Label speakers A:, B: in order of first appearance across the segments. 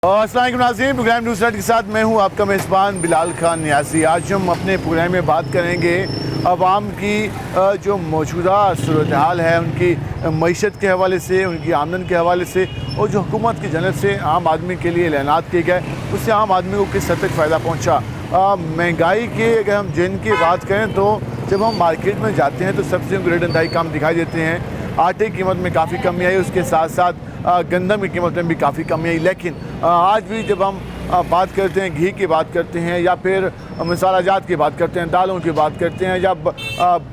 A: अस्सलाम वालेकुम नाज़रीन, प्रोग्राम न्यूज़ के साथ मैं हूं आपका मेज़बान बिलाल खान नियाज़ी। आज हम अपने प्रोग्राम में बात करेंगे आवाम की जो मौजूदा सूरत हाल है, उनकी मईशत के हवाले से, उनकी आमदन के हवाले से, और जो हुकूमत की जानब से आम आदमी के लिए ऐलानात किए गए उससे आम आदमी को किस हद तक फ़ायदा पहुँचा। महंगाई की अगर हम जिनकी बात करें तो जब हम मार्केट में जाते हैं तो सब्ज़ियों की रेट इंतहाई कम दिखाई देते हैं। आटे की कीमत में काफ़ी कमी आई, उसके साथ साथ गंदम की कीमत में भी काफ़ी कमी आई। लेकिन आज भी जब हम बात करते हैं, घी की बात करते हैं, या फिर मसाला जात की बात करते हैं, दालों की बात करते हैं, या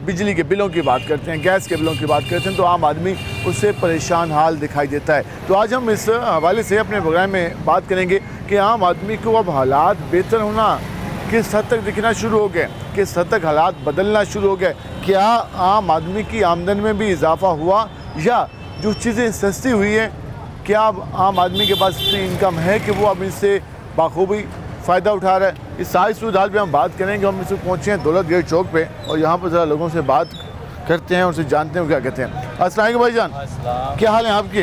A: बिजली के बिलों की बात करते हैं, गैस के बिलों की बात करते हैं, तो आम आदमी उससे परेशान हाल दिखाई देता है। तो आज हम इस हवाले से अपने प्रोग्राम में बात करेंगे कि आम आदमी को अब हालात बेहतर होना किस हद तक दिखना शुरू हो गए, किस हद तक हालात बदलना शुरू हो गए। क्या आम आदमी की आमदन में भी इजाफा हुआ, या जो चीज़ें सस्ती हुई हैं, क्या अब आम आदमी के पास इतनी इनकम है कि वो अब इससे बाखूबी फ़ायदा उठा रहा है। इस सारी सूरत हाल पर हम बात करेंगे। हम इसमें पहुँचे हैं दौलत गेट चौक पे, और यहाँ पर ज़रा लोगों से बात करते हैं, उनसे जानते हैं क्या कहते हैं। अस्सलाम वालेकुम भाईजान, क्या हाल है आपके?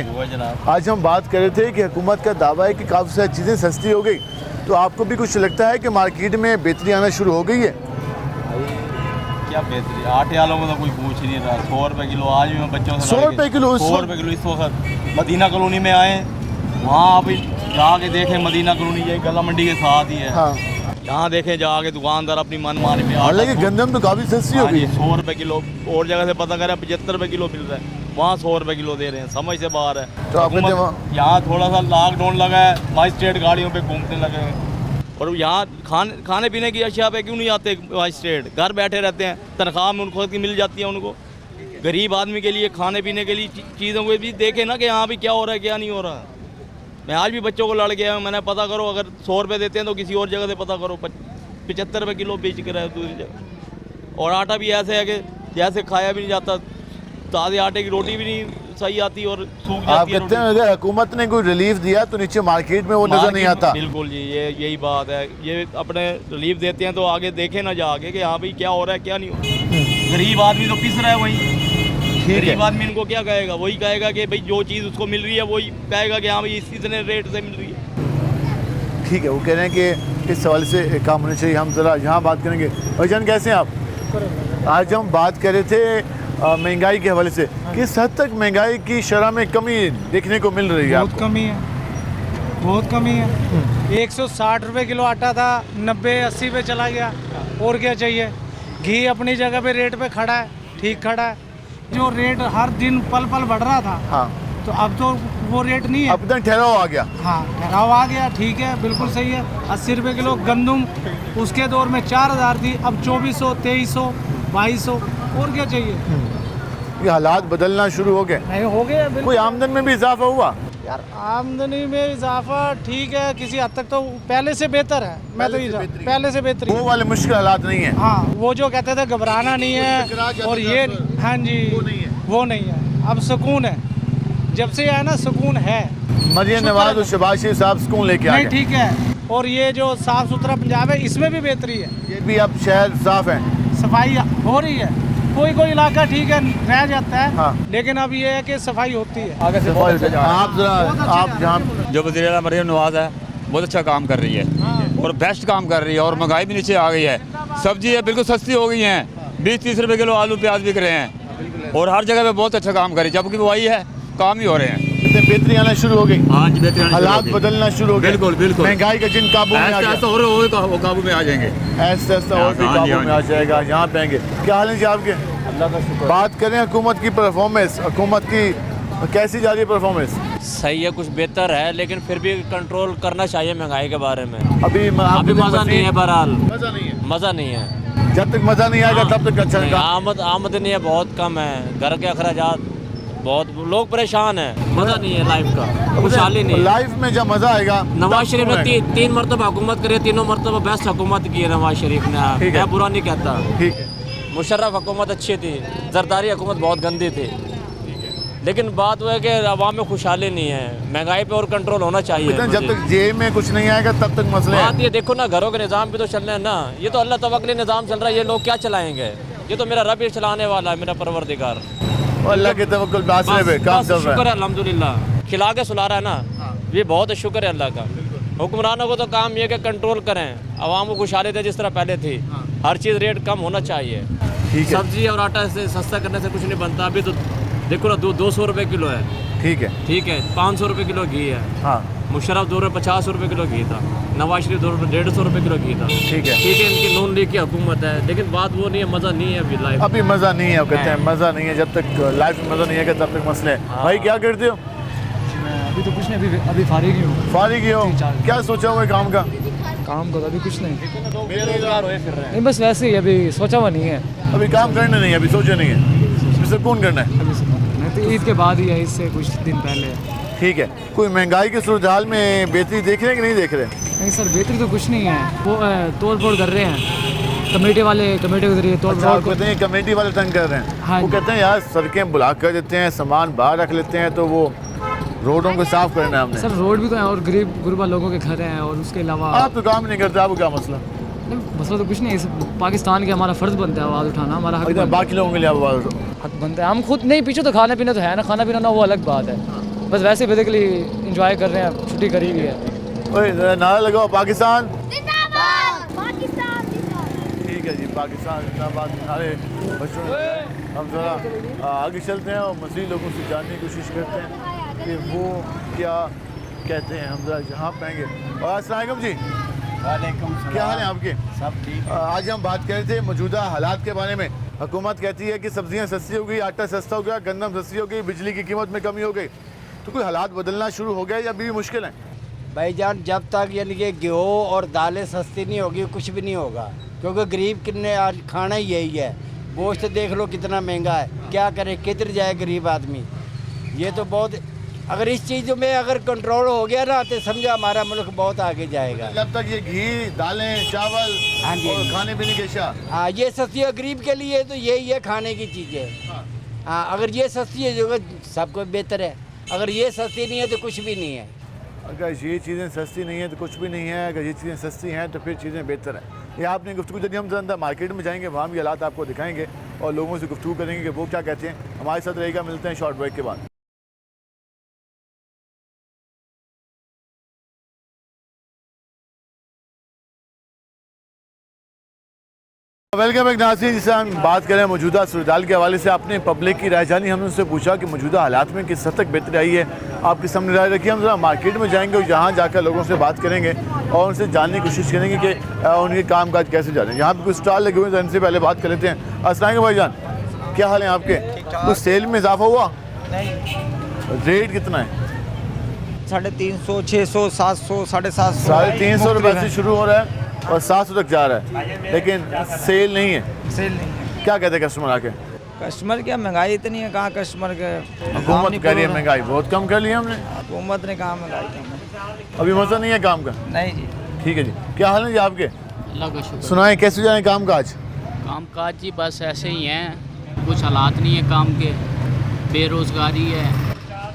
A: आज हम बात कर रहे थे कि हुकूमत का दावा है कि काफ़ी सारी चीज़ें सस्ती हो गई, तो आपको भी कुछ लगता है कि मार्केट में बेहतरी आना शुरू हो गई है?
B: क्या बेहतरी, आटे वालों को तो कोई पूछ नहीं रहा। 100 रुपये किलो आज भी मैं बच्चों से
A: 100 रुपये किलो?
B: 100 रुपये किलो इस वक्त मदीना कॉलोनी में आए, वहाँ अभी जाके देखें मदीना कॉलोनी ये गला मंडी के साथ ही है।
A: हाँ,
B: यहाँ देखें जाके दुकानदार अपनी मनमानी में।
A: हालांकि गंदम तो काफ़ी सस्ती हो गई।
B: 100 रुपये किलो, और जगह से पता करें 75 रुपये किलो मिल रहा है, वहाँ 100 रुपये किलो दे रहे हैं, समझ से बाहर है।
A: तो
B: यहाँ थोड़ा सा लॉकडाउन लगा है, मजिस्ट्रेट गाड़ियों पे घूमने लगे हैं, और यहाँ खाने पीने की अशिया पे क्यों नहीं आते मजिस्ट्रेट? घर बैठे रहते हैं, तनख्वाह में उनको की मिल जाती है। उनको गरीब आदमी के लिए खाने पीने के लिए चीज़ों को भी देखें ना कि यहाँ भी क्या हो रहा है क्या नहीं हो रहा। मैं आज भी बच्चों को लड़ गया हूँ, मैंने पता करो, अगर 100 रुपये देते हैं तो किसी और जगह से पता करो 75 रुपये किलो बेच कर है दूसरी जगह। और आटा भी ऐसे है कि जैसे खाया भी नहीं जाता, ताज़े आटे की रोटी भी नहीं सही आती और सूख जाती है।
A: आप कहते हैं अगर हुकूमत ने कोई रिलीफ दिया तो नीचे मार्केट में वो नज़र नहीं आता।
B: बिल्कुल जी, यही बात है। ये अपने रिलीफ देते हैं तो आगे देखें ना जाके कि हाँ भाई क्या हो रहा है क्या नहीं हो रहा। गरीब आदमी तो पिस रहा है वही। गरीब आदमी इनको क्या कहेगा? वही कहेगा कि भाई जो चीज़ उसको मिल रही है वही कहेगा कि हाँ भाई इतने रेट से मिल रही है।
A: ठीक है, वो कह रहे हैं कि इस सवाल से काम होना चाहिए। हम ज़रा यहाँ बात करेंगे। भाईजान कैसे हैं आप? आज हम बात कर रहे थे महंगाई के हवाले से, किस हद तक महंगाई की शरह में कमी देखने को मिल रही है?
C: बहुत कमी है, बहुत कमी है। 160 रुपये किलो आटा था, 90-80 पे चला गया। और क्या चाहिए? घी अपनी जगह पे रेट पे खड़ा है, ठीक खड़ा है। जो रेट हर दिन पल पल बढ़ रहा था, हाँ, तो अब तो वो रेट नहीं है,
A: अब तक ठहराव आ गया।
C: हाँ, ठहराव आ गया, ठीक है, बिल्कुल सही है। 80 रुपये किलो गंदम उसके दौर में 4000 थी, अब 2400, 2300, 2200। और क्या चाहिए?
A: ये हालात बदलना शुरू हो गए।
C: नहीं हो गया।
A: कोई आमदन में भी इजाफा हुआ?
C: यार आमदनी में इजाफा ठीक है, किसी हद तक तो पहले से बेहतर है। मैं तो पहले से बेहतर,
A: वो वाले मुश्किल हालात नहीं है।
C: हाँ, वो जो कहते थे घबराना नहीं है और ये, हाँ जी, वो नहीं है। अब सुकून है, जब से आया ना सुकून है।
A: मरियम नवाज और शहबाज शरीफ साहब सुकून लेके आ गए।
C: ठीक है, और ये जो साफ सुथरा पंजाब है इसमें भी बेहतरी है।
A: ये भी अब शहर साफ है,
C: सफाई हो रही है। कोई कोई इलाका ठीक है रह जाता है,
A: हाँ,
C: लेकिन अब ये है कि सफाई होती है।
A: आगे से आप जहाँ
D: जो वज़ीर मरियम नवाज है बहुत अच्छा काम कर रही है, और बेस्ट काम कर रही है, और महंगाई भी नीचे आ गई है। सब्जी है बिल्कुल सस्ती हो गई हैं, 20-30 रुपये किलो आलू प्याज बिक रहे हैं, और हर जगह पे बहुत अच्छा काम कर रही है। जबकि वो वही है, काम ही हो रहे हैं।
A: बेहतरी आना शुरू हो गई।
D: हाँ जी, बेहतरी,
A: हालात बदलना शुरू हो गए।
D: बिल्कुल बिल्कुल।
A: महंगाई का जिन काबू में आ गया,
D: वो काबू में आ जाएंगे,
A: ऐसा और भी काबू में आ जाएगा। यहाँ पे आएंगे। क्या हाल है जी आपके?
B: अल्लाह का शुक्र।
A: बात करें हुकूमत की परफॉर्मेंस, हुकूमत की कैसी जा रही है परफॉर्मेंस?
E: सही है, कुछ बेहतर है, लेकिन फिर भी कंट्रोल करना चाहिए महंगाई के बारे में।
A: अभी
E: मज़ा नहीं है, बहरहाल
A: मज़ा नहीं है।
E: मज़ा नहीं है।
A: जब तक मज़ा नहीं आएगा तब तक अच्छा नहीं।
E: आमदनी है बहुत कम है, घर के अखराजात बहुत, लोग परेशान हैं। मज़ा नहीं है लाइफ का, खुशहाली नहीं है
A: लाइफ में। जब मज़ा आएगा,
E: नवाज शरीफ ने 3 मरतबा हुकूमत करी, तीनों मरतबा बेस्ट हुकूमत की है नवाज शरीफ ने। मैं बुरा नहीं कहता।
A: ठीक है,
E: मुशर्रफ हुकूमत अच्छी थी, जरदारी हुकूमत बहुत गंदी थी, लेकिन बात वो है कि अवाम में खुशहाली नहीं है। महंगाई पे और कंट्रोल होना चाहिए।
A: जब तक जेब में कुछ नहीं आएगा तब तक मसले
E: बात ये देखो ना, घरों के निज़ाम भी तो चल रहे हैं ना। ये तो अल्लाह तवक्कुल निज़ाम चल रहा है, ये लोग क्या चलाएंगे? ये तो मेरा रब ही चलाने वाला है, मेरा परवरदिगार।
A: अल्लाह के तवक्कुल पे काम चल रहा है।
E: शुक्र है अल्हम्दुलिल्लाह, खिला के सुला रहा है ना, ये बहुत शुक्र है अल्लाह का। हुक्मरानों को तो काम ये कि कंट्रोल करें, आवाम को खुशहाली दे जिस तरह पहले थी। हर चीज़ रेट कम होना चाहिए।
A: ठीक है,
E: सब्जी और आटा से सस्ता करने से कुछ नहीं बनता। अभी तो देखो ना, 200 रुपये किलो है।
A: ठीक है,
E: ठीक है, 500 रुपये किलो घी है।
A: हाँ
E: मुशर्रफ दौर में 50 रुपये किलो घी था, नवाज शरीफ दौर में 150 रुपये किलो घी था।
A: ठीक है।
E: ठीक है, इनकी नून लीग की हुकूमत है, लेकिन बात वो नहीं है, मज़ा नहीं है अभी लाइफ।
A: अभी मज़ा नहीं है, वो कहते हैं मज़ा नहीं है, जब तक लाइफ में मज़ा नहीं है तब तक मसले हैं। भाई क्या करते हो?
F: अभी तो कुछ नहीं, अभी फारिग ही हूँ।
A: फारिग ही हो? क्या सोचा हुआ है काम का?
F: काम को तो अभी कुछ नहीं,
E: बेरोजगार हुए फिर रहे हैं।
F: नहीं बस वैसे ही अभी सोचा हुआ नहीं है।
A: अभी काम करना नहीं है, अभी सोचा नहीं है, अभी सुकून करना है।
F: अभी नहीं तो ईद के बाद ही है, इससे कुछ दिन पहले।
A: ठीक है, कोई महंगाई की सूरत हाल में बेहतरी देख रहे हैं कि नहीं देख रहे?
F: नहीं सर, बेहतरी तो कुछ नहीं है, वो तोड़ फोड़ कर रहे हैं कमेटी के जरिए तोड़
A: अच्छा,
F: फोड़।
A: कहते हैं कमेटी वाले तंग कर रहे हैं।
F: हाँ
A: वो
F: जी।
A: कहते हैं यार सड़कें ब्लॉक कर देते हैं, सामान बाहर रख लेते हैं, तो वो रोडों को साफ करना है हमने।
F: सर रोड भी तो है और गरीब गुरबा लोगों के घर हैं, और उसके अलावा
A: आप तो काम नहीं करते, आपको क्या मसला?
F: नहीं, मसला तो कुछ नहीं है। इस पाकिस्तान के हमारा फ़र्ज़ बनता है आवाज़ उठाना, हमारा हक
A: इधर
F: बनता
A: बाकी लोगों के लिए आवाज़ उठाओ।
F: है। हक बनता है। हम खुद नहीं, पीछे तो खाना पीना तो है ना, खाना पीना ना वो अलग बात है। बस वैसे बेसिकली इंजॉय कर रहे हैं, छुट्टी करी हुई है।
A: ओए जरा नारा लगाओ, पाकिस्तान
G: जिंदाबाद, पाकिस्तान जिंदाबाद।
A: ठीक है जी, पाकिस्तान जिंदाबाद। नारे बच्चों ने हम ज़रा आगे चलते हैं और मज़ीद लोगों से जानने की कोशिश करते हैं कि वो क्या कहते हैं। हम ज़रा जहाँ पाएंगे। और अस्सलाम वालेकुम जी,
H: वालेकुम सलाम।
A: क्या हाल है आपके?
H: सब ठीक।
A: आज हम बात कर रहे थे मौजूदा हालात के बारे में। हुकूमत कहती है कि सब्जियां सस्ती हो गई, आटा सस्ता हो गया, गंदम सस्ती हो गई, बिजली की कीमत में कमी हो गई, तो कोई हालात बदलना शुरू हो गए या अभी भी मुश्किल है?
H: भाईजान जब तक यानी कि गेहूँ और दालें सस्ती नहीं होगी कुछ भी नहीं होगा, क्योंकि गरीब कितने आज खाना ही यही है। गोश्त देख लो कितना महंगा है, क्या करे, किधर जाए गरीब आदमी। ये तो बहुत, अगर इस चीज़ में अगर कंट्रोल हो गया ना तो समझो हमारा मुल्क बहुत आगे जाएगा।
A: जब तक ये घी, दालें, चावल
H: हाँ जी।
A: और खाने पीने के अशिया,
H: हाँ, ये सस्ती है गरीब के लिए, तो यही है खाने की चीज़ें। हाँ, अगर ये सस्ती है जो सबको बेहतर है, अगर ये सस्ती नहीं है तो कुछ भी नहीं है।
A: अगर ये चीज़ें सस्ती नहीं है तो कुछ भी नहीं है, अगर ये चीज़ें सस्ती हैं तो फिर चीज़ें बेहतर हैं। ये आपने गुफ्तगू जब हम अंदर मार्केट में जाएंगे वहाँ भी हालात आपको दिखाएंगे और लोगों से गुफ्तगू करेंगे कि वो क्या कहते हैं। हमारे साथ रहेगा, मिलते हैं शॉर्ट ब्रेक के बाद। वेलकम बैक नाज़रीन, जिससे हम बात करें मौजूदा सूरत के हवाले से। आपने पब्लिक की राय जानी, हमने उससे पूछा कि मौजूदा हालात में किस हद तक बेहतरी आई है। आपके सामने राय रखिए। हम ज़रा मार्केट में जाएंगे और जहाँ जाकर लोगों से बात करेंगे और उनसे जानने की कोशिश करेंगे कि उनके काम काज कैसे जा रहे हैं। यहाँ पर कुछ स्टॉल लगे हुए हैं, तो इनसे पहले बात कर लेते हैं। अस्सलाम वालेकुम भाईजान, क्या हाल है आपके? कुछ सेल में इजाफा हुआ?
I: नहीं,
A: रेट कितना है?
I: 350, 600, 700, 750,
A: 350 रुपये से शुरू हो रहा है और 700 तक जा रहा है, लेकिन सेल नहीं है।
I: सेल नहीं है।
A: क्या कहते हैं कस्टमर आके?
I: कस्टमर क्या, महंगाई इतनी है, कहाँ कस्टमर के
A: हुकूमत कह रही है महंगाई बहुत कम कर ली है हमने।
I: हुकूमत ने कहा महंगाई कम है।
A: अभी मज़ा नहीं है काम का?
I: नहीं जी।
A: ठीक है जी, क्या हाल है जी आपके?
J: अल्लाह का शुक्र।
A: सुनाएं कैसे जाए काम काज?
J: काम काज जी बस ऐसे ही हैं, कुछ हालात नहीं है काम के, बेरोज़गारी है।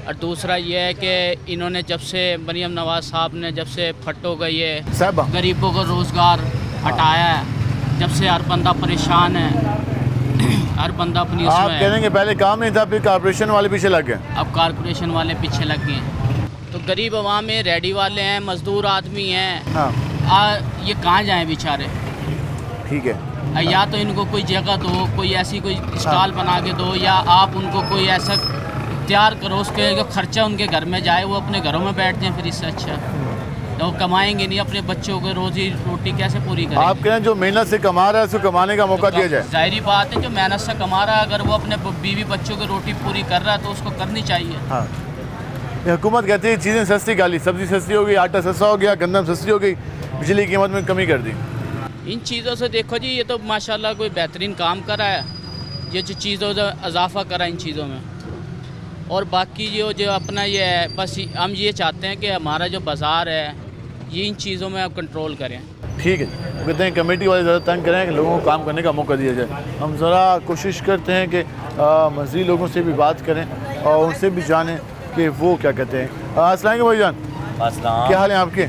J: और दूसरा ये है कि इन्होंने जब से मरीम नवाज़ साहब ने जब से फटो का ये
A: साहबा
J: गरीबों को रोज़गार हटाया है, जब से हर बंदा परेशान है, हर बंदा अपनी
A: आप
J: उसमें
A: कह
J: है।
A: रहे हैं कि पहले काम नहीं था, फिर कारपोरेशन वाले पीछे लग गए।
J: अब कारपोरेशन वाले पीछे लग गए हैं, तो गरीब अवाम में रेडी वाले हैं, मज़दूर आदमी हैं।
A: हाँ
J: ये कहाँ जाएँ बेचारे?
A: ठीक है,
J: या तो इनको कोई जगह दो, कोई ऐसी कोई स्टॉल बना के दो, या आप उनको कोई ऐसा तैयार करो उसके जो खर्चा उनके घर में जाए, वो अपने घरों में बैठ जाएं। फिर इससे अच्छा तो वो कमाएंगे नहीं, अपने बच्चों को रोजी रोटी कैसे पूरी करेंगे?
A: आप कह रहे हैं जो मेहनत से कमा रहा है उसको कमाने का मौका दिया जाए।
J: जाहिर बात है, जो मेहनत से कमा रहा है अगर वो अपने बीवी बच्चों की रोटी पूरी कर रहा है तो उसको करनी चाहिए।
A: हाँ, ये हुकूमत कहती है चीज़ें सस्ती गाली, सब्जी सस्ती हो गई, आटा सस्ता हो गया, गंदम सस्ती हो गई, बिजली की कीमत में कमी कर दी।
J: इन चीज़ों से देखो जी, ये तो माशाल्लाह कोई बेहतरीन काम करा है, ये जो चीज़ों से इजाफा करा इन चीज़ों में। और बाकी जो अपना ये है, बस हम ये चाहते हैं कि हमारा जो बाज़ार है ये इन चीज़ों में आप कंट्रोल करें।
A: ठीक है, वो कहते हैं कमेटी वाले ज़्यादा तंग करें कि लोगों को काम करने का मौका दिया जाए। हम ज़रा कोशिश करते हैं कि मज़ीद लोगों से भी बात करें और उनसे भी जानें कि वो क्या कहते हैं। अस्सलाम वालेकुम भाईजान, क्या हाल है आपके?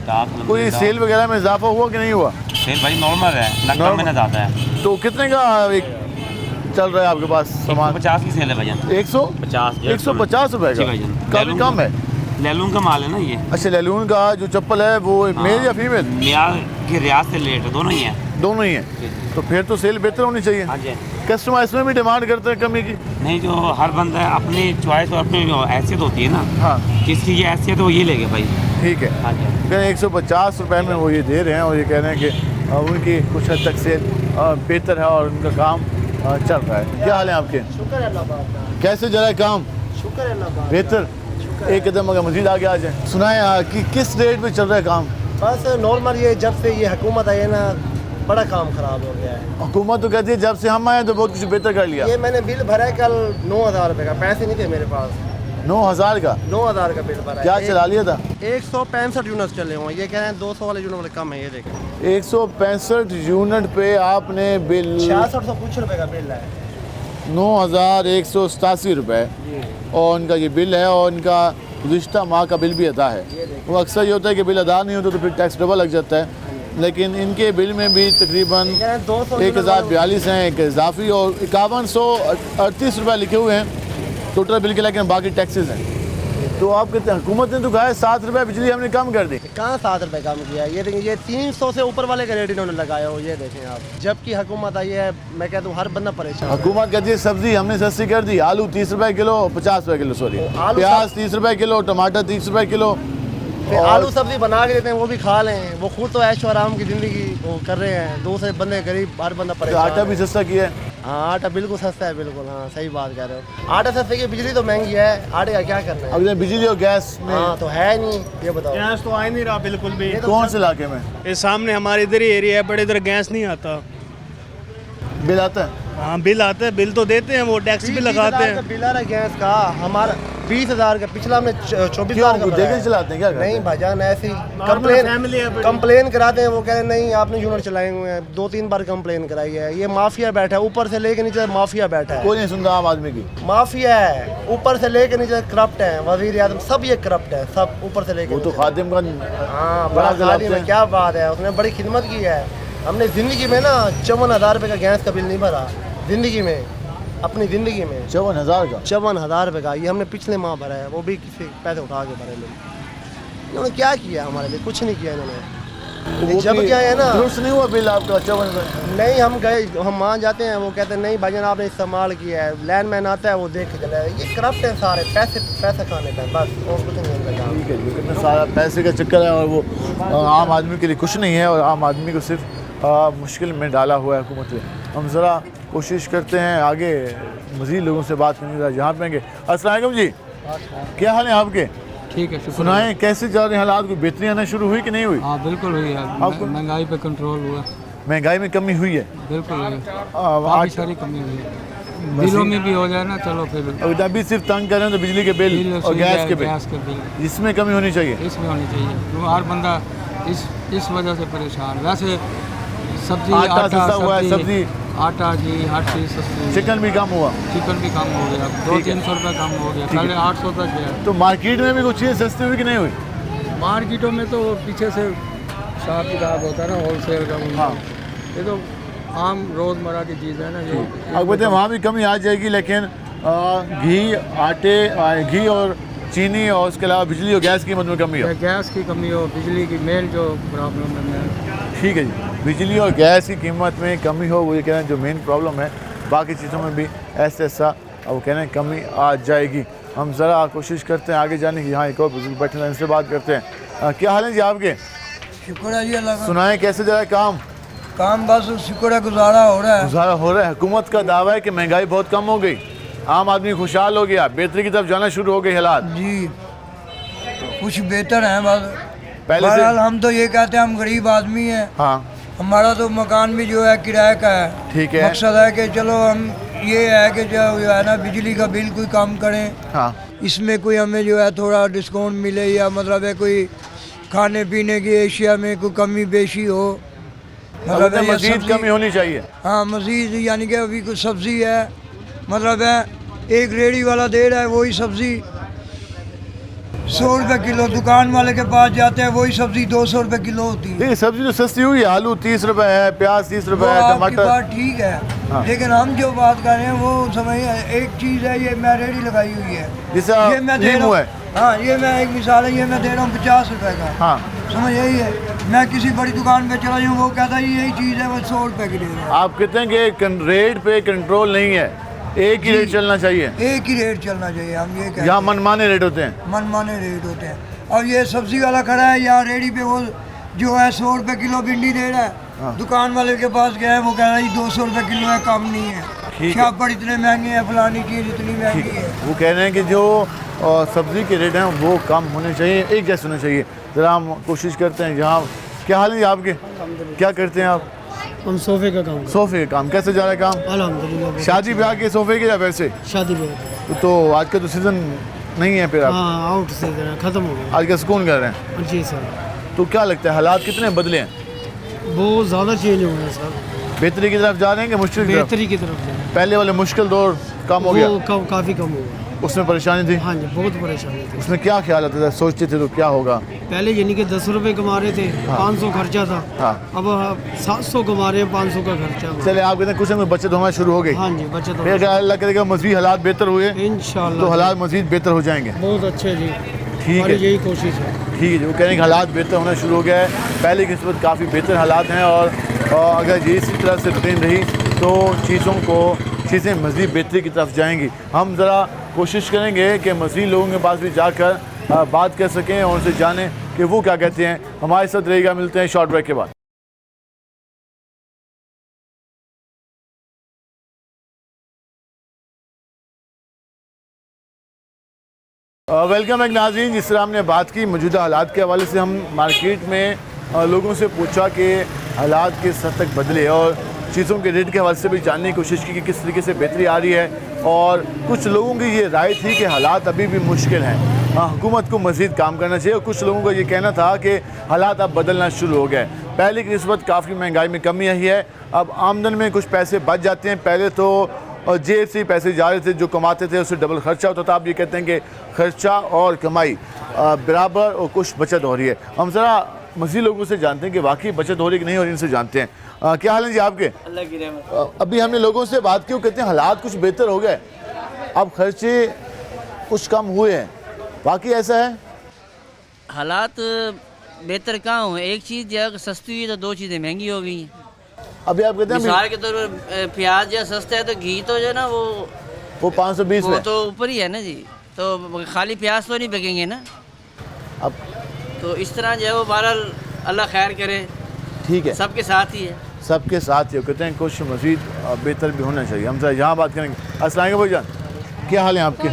A: कोई सेल वगैरह में इजाफा हुआ कि नहीं हुआ?
K: सेल भाई नॉर्मल है, नकद में ज़्यादा है।
A: तो कितने का एक चल रहा है आपके पास सामान?
K: 150 की सेल है भैया।
A: 150 रुपए का? काफ़ी कम है।
K: लैलून का माल है ना ये।
A: अच्छा, लैलून का जो चप्पल है वो मेल या फीमेल?
K: मियाँ की रियाज से लेट है, दोनों ही हैं।
A: दोनों ही हैं। तो फिर तो सेल बेहतर होनी चाहिए।
K: हाँ जी।
A: कस्टमर इसमें भी डिमांड करते हैं कमी की?
K: नहीं, जो हर बंदा अपनी चॉइस और अपनी हैसियत होती है ना।
A: हाँ,
K: किसकी ये हैसियत है वो ये लेंगे भाई।
A: ठीक है।
K: हाँ जी।
A: 150 रुपए में वो ये दे रहे हैं और ये कह रहे हैं कि उनकी कुछ हद तक सेल बेहतर है और उनका काम चल रहा है। क्या हाल है आपके?
H: शुक्र अल्लाह पाक,
A: कैसे जा रहा है काम?
H: शुक्र अल्लाह पाक।
A: बेहतर, एक कदम अगर मजीद आगे आ जाए। सुनाए कि किस रेट में चल रहा है काम?
H: बस नॉर्मल, ये जब से ये हुकूमत आई है ना, बड़ा काम खराब हो गया है।
A: हुकूमत तो कहती है जब से हम आए तो बहुत कुछ बेहतर कर लिया।
H: ये मैंने बिल भरा है कल 9,000 रुपये का, पैसे नहीं थे मेरे पास।
A: 9,000 का?
H: 9,000 का बिल भरा है।
A: क्या चला लिया था?
H: 165 यूनिट चले हुए, ये कह रहे हैं 200 वाले यूनिट वाले कम है। ये देखें
A: 165 यूनिट पे आपने बिल
H: 6600 कुछ रुपए का बिल है।
A: 9,187 रुपये और उनका ये बिल है और इनका गुज़िश्ता माह का बिल भी अदा है। वो अक्सर ये होता है कि बिल अदा नहीं होता तो फिर टैक्स डबल लग जाता है, लेकिन इनके बिल में भी तकरीबन 1042 हैं, एक इजाफी और 5138 रुपये लिखे हुए हैं टोटल बिल के, लेकिन बाकी टैक्सेस हैं। तो आप कहते हैं हुकूमत ने तो कहा है 7 रुपये बिजली हमने कम कर दी।
H: कहाँ 7 रुपये कम किया? ये देखिए, ये 300 से ऊपर वाले का रेट इन्होंने लगाया हो। ये देखें आप, जबकि हुकूमत आई है, मैं कहता हूँ हर बंदा परेशान है।
A: हुकूमत कहती है सब्जी हमने सस्ती कर दी, आलू 30 रुपये किलो, 50 रुपये किलो, सॉरी
H: आलू
A: प्याज 30 रुपये किलो, टमाटर 30 रुपये किलो।
H: फिर आलू सब्जी बना के देते हैं, वो भी खा लें। वो खुद तो ऐशो आराम की ज़िंदगी वो कर रहे हैं। दूसरे बंदे गरीब, हर बंदा
A: तो
H: परेशान
A: आटा
H: है।
A: भी सस्ता किया है।
H: हाँ, आटा बिल्कुल सस्ता है, बिल्कुल। हाँ, सही बात कह रहे हो। आटा सस्ता की, बिजली तो महंगी है, आटे का क्या करना है?
A: अब बिजली और गैस में
H: हाँ, तो है नहीं। ये बताओ,
C: गैस तो आ ही नहीं रहा बिल्कुल भी।
A: कौन से इलाके में?
C: ये सामने हमारे इधर ही एरिया है, बड़े इधर गैस नहीं आता।
A: बिल आता है?
C: हाँ, बिल आते हैं, बिल तो देते हैं, वो टैक्स भी लगाते हैं।
H: बिल आ रहा है गैस का हमारा 20,000 का, पिछला हमने 24,000 का
A: क्यों
H: भरा है।
A: देखे चलाते हैं क्या?
H: नहीं भाईजान, ऐसे ही
C: फैमिली है बड़ी।
H: कंप्लेन कराते हैं। वो कह रहे हैं नहीं आपने यूनिट चलाए हुए हैं। 2-3 बार कंप्लेन कराई है। ये माफिया बैठा है, ऊपर से लेके नीचे माफिया बैठा है।
A: कोई नहीं सुनता आम आदमी की।
H: माफिया है, ऊपर से लेके नीचे करप्ट है। वजीर आजम सब ये करप्ट है, सब ऊपर से लेके
A: वो तो
H: नीचे।
A: खादिम का
H: हाँ, बड़ा खादिम है, क्या बात है। उसने बड़ी खिदमत की है। हमने ज़िंदगी में ना 54,000 रुपये का गैस का बिल नहीं भरा, ज़िंदगी में, अपनी ज़िंदगी में।
A: 54,000 का?
H: 54,000 रुपये का। ये हमने पिछले माह भरा है, वो भी किसी पैसे उठा के भरे लोग। इन्होंने क्या किया हमारे लिए? कुछ नहीं किया इन्होंने।
A: वो
H: जब
A: भी
H: क्या है ना,
A: दुरुस्त नहीं हुआ बिल आपका 54?
H: नहीं, हम गए, हम वहाँ जाते हैं, वो कहते हैं नहीं भाईजान आपने इस्तेमाल किया है। लैंडमैन आता है, वो देख के चला है। ये करप्ट है सारे, पैसे खाने पे बस, और कुछ नहीं इनका काम।
A: ठीक है, जो कितना सारा पैसे का चक्कर है और वो आम आदमी के लिए कुछ नहीं है और आम आदमी को सिर्फ मुश्किल में डाला हुआ है हुकूमत ने। हम ज़रा कोशिश करते हैं आगे मज़ीद लोगों से बात करने का। जहाँ पेंगे अस्सलाम वालेकुम जी, क्या हाल है आपके?
C: ठीक है,
A: सुनाएं कैसे जा रहे हैं हालात? कोई बेहतरी आना शुरू हुई कि नहीं हुई?
C: हाँ बिल्कुल हुई है।
A: आपको
C: महंगाई पे कंट्रोल हुआ,
A: महंगाई में कमी हुई है?
C: बिल्कुल हुई है।
A: आज
C: सारी कमी हुई है। बिलों में भी हो जाए ना, चलो फिर।
A: अभी सिर्फ तंग कर रहे हैं तो बिजली के बिल और गैस के बिल, इसमें कमी होनी चाहिए।
C: इसमें होनी चाहिए। तो हर बंदा इस वजह से परेशान। वैसे सब्जी,
A: आटा सस्ता हुआ है, सब्जी,
C: आटा जी, हर चीज़ सस्ती।
A: चिकन भी कम हुआ?
C: चिकन भी कम हो गया, 200-300 रुपये कम हो गया, पहले 800 तक गया।
A: तो मार्केट में भी कुछ चीज़ें सस्ती हुई कि नहीं हुई?
C: मार्केटों में तो पीछे से हिसाब किताब होता है ना, होलसेल का।
A: हाँ,
C: ये तो आम रोज़मर्रा की चीज़ है ना। ये
A: अब कहते हैं वहाँ भी कमी आ जाएगी, लेकिन घी, आटे, घी और चीनी और उसके अलावा बिजली और गैस की कीमत में कमी हो।
C: गैस की कमी हो, बिजली की मेन जो प्रॉब्लम है।
A: ठीक है जी, बिजली और गैस की कीमत में कमी हो, वो ये कह रहे हैं जो मेन प्रॉब्लम है। बाकी चीज़ों में भी ऐसा वो कह रहे हैं कमी आ जाएगी। हम ज़रा कोशिश करते हैं आगे जाने की। यहाँ एक और बुजुर्ग बैठे हैं, इनसे बात करते हैं। क्या हाल है जी आपके?
I: शुक्र है जी अल्लाह का।
A: सुनाएं कैसे जा रहा है काम?
I: काम बस शुक्र है, गुजारा हो रहा है।
A: गुजारा हो रहा है। हुकूमत का दावा है कि महंगाई बहुत कम हो गई, आम आदमी खुशहाल हो गया, बेहतरी की तरफ जाना शुरू हो गई हालात।
I: जी, कुछ बेहतर है बस।
A: पहले से
I: बहरहाल हम तो ये कहते हैं हम गरीब आदमी हैं।
A: हाँ,
I: हमारा तो मकान भी जो है किराए का है।
A: ठीक है।
I: मकसद है कि चलो हम ये है कि जो है ना बिजली का बिल कोई कम करें,
A: हाँ,
I: इसमें कोई हमें जो है थोड़ा डिस्काउंट मिले, या मतलब है कोई खाने पीने की एशिया में कोई कमी बेशी हो। मतलब है
A: मजीद कमी होनी चाहिए।
I: हाँ, मजीद, यानी कि अभी कुछ सब्ज़ी है, मतलब है एक रेडी वाला दे रहा है वही सब्ज़ी 100 रुपये किलो, दुकान वाले के पास जाते हैं वही सब्ज़ी 200 रुपये किलो होती है।
A: देखिए सब्जी तो सस्ती हुई है, आलू 30 रुपये है, प्याज 30 रुपये है,
I: आपकी
A: टमाटर।
I: बात ठीक है।
A: हाँ।
I: लेकिन हम जो बात कर रहे हैं वो समझिए, एक चीज़ है, ये मैं रेडी लगाई हुई है,
A: जैसे
I: ये मैं दे रहा
A: नींबू
I: हूँ।
A: है,
I: हाँ ये मैं एक मिसाल है, ये मैं दे रहा हूँ 50 रुपए का।
A: हाँ
I: समझ यही है, मैं किसी बड़ी दुकान पे चला जाऊँ, वो कहता है यही चीज़ है, वो 100 रुपए की दे रहा है।
A: आप कहते हैं कि रेट पे कंट्रोल नहीं है, एक ही रेट चलना चाहिए,
I: एक ही रेट चलना चाहिए, हम ये कहते
A: यहाँ मनमाने रेट होते हैं।
I: मनमाने रेट होते हैं। और ये सब्जी वाला खड़ा है यहाँ रेडी पे, वो जो है 100 रुपए किलो भिंडी दे रहा है, दुकान वाले के पास गया है, वो कह रहा है 200 रुपए किलो है, कम नहीं है, छापड़ इतने महंगे हैं, फलानी चीज़ इतनी महंगी है।
A: वो कह रहे हैं कि जो सब्जी के रेट हैं वो कम होने चाहिए, एक जैसे होने चाहिए। ज़रा हम कोशिश करते हैं यहाँ। क्या हाल है आपके, क्या करते हैं आप?
C: हम सोफे का काम,
A: सोफे का काम। कैसे जा रहा है काम?
C: अल्हम्दुलिल्लाह।
A: शादी ब्याह के सोफे के या वैसे?
C: शादी ब्याह।
A: तो आज का तो सीज़न नहीं है फिर आप?
C: हाँ, आउट से खत्म हो गया।
A: आज का सुकून कर रहे हैं?
C: जी सर।
A: तो क्या लगता है हालात कितने बदले हैं?
C: बहुत ज़्यादा चेंज हो गया सर।
A: बेहतरी की तरफ जा रहे हैं कि मुश्किल की तरफ?
C: बेहतरी की तरफ जा रहे हैं।
A: पहले वाले मुश्किल दौर कम हो गया?
C: काफ़ी कम हो गया।
A: उसमें परेशानी थी?
C: हाँ जी, बहुत परेशानी थी।
A: उसमें क्या ख्याल आता था, सोचते थे तो क्या होगा?
C: पहले यानी कि 10 रुपए कमा रहे थे, 500 खर्चा था।
A: हाँ।
C: अब 700 कमा रहे हैं, 500 का खर्चा।
A: चले आप कहते हैं कुछ में बचत होना शुरू हो गई?
C: हाँ जी, बचत हो
A: फिर अगर अल्लाह करेगा मज़ीद हालात बेहतर हुए
C: इंशाल्लाह,
A: तो हालात मज़ीद बेहतर हो जाएंगे।
C: बहुत अच्छे जी,
A: ठीक है,
C: यही कोशिश है।
A: ठीक है जी। वो कह रहे हैं कि हालात बेहतर होना शुरू हो गया है, पहले की निस्बत काफ़ी बेहतर हालात हैं, और अगर ये इसी तरह से रूटीन रही तो चीज़ें मज़ीद बेहतरी की तरफ जाएंगी। हम ज़रा कोशिश करेंगे कि मज़ीद लोगों के पास भी जाकर बात कर सकें और उनसे जानें कि वो क्या कहते हैं। हमारे साथ रहेगा, मिलते हैं शॉर्ट ब्रेक के बाद। वेलकम एक नाज़रीन। जिस तरह हमने बात की मौजूदा हालात के हवाले से, हम मार्केट में लोगों से पूछा कि हालात किस हद तक बदले और चीज़ों के रेट के हवाले से भी जानने की कोशिश की कि किस तरीके से बेहतरी आ रही है। और कुछ लोगों की ये राय थी कि हालात अभी भी मुश्किल हैं, हुकूमत को मज़ीद काम करना चाहिए, और कुछ लोगों का ये कहना था कि हालात अब बदलना शुरू हो गए। पहले की निस्बत काफ़ी महंगाई में कमी आई है, अब आमदन में कुछ पैसे बच जाते हैं। पहले तो जेब से पैसे जा रहे थे, जो कमाते थे उससे डबल खर्चा होता था। आप ये कहते हैं कि खर्चा और कमाई बराबर और कुछ बचत हो रही है। हम ज़रा मज़ीद लोगों से जानते हैं कि वाकई बचत हो रही कि नहीं हो रही, इनसे जानते हैं। क्या हाल है जी आपके?
E: अल्लाह की रहमत।
A: अभी हमने लोगों से बात की, वो कहते हैं हालात कुछ बेहतर हो गए, अब खर्चे कुछ कम हुए हैं, बाकी ऐसा है?
J: हालात बेहतर कहाँ हुए? एक चीज़ जो सस्ती हुई तो दो चीज़ें महंगी हो गई हैं।
A: अभी आप कहते हैं
J: मिसाल के तौर पर प्याज या सस्ता है तो घी तो जो है ना वो
A: 520
J: वो
A: में
J: तो ऊपर ही है ना जी, तो खाली प्याज तो नहीं बिकेंगे ना।
A: अब
J: तो इस तरह जो है वो बहरहाल अल्लाह खैर करे,
A: ठीक है,
J: सबके साथ ही है।
A: सबके साथ ही कहते हैं कुछ मज़ीद बेहतर भी होना चाहिए। हम जरा यहाँ बात करेंगे। अस्सलाम वालेकुम भाईजान, क्या हाल है आपके?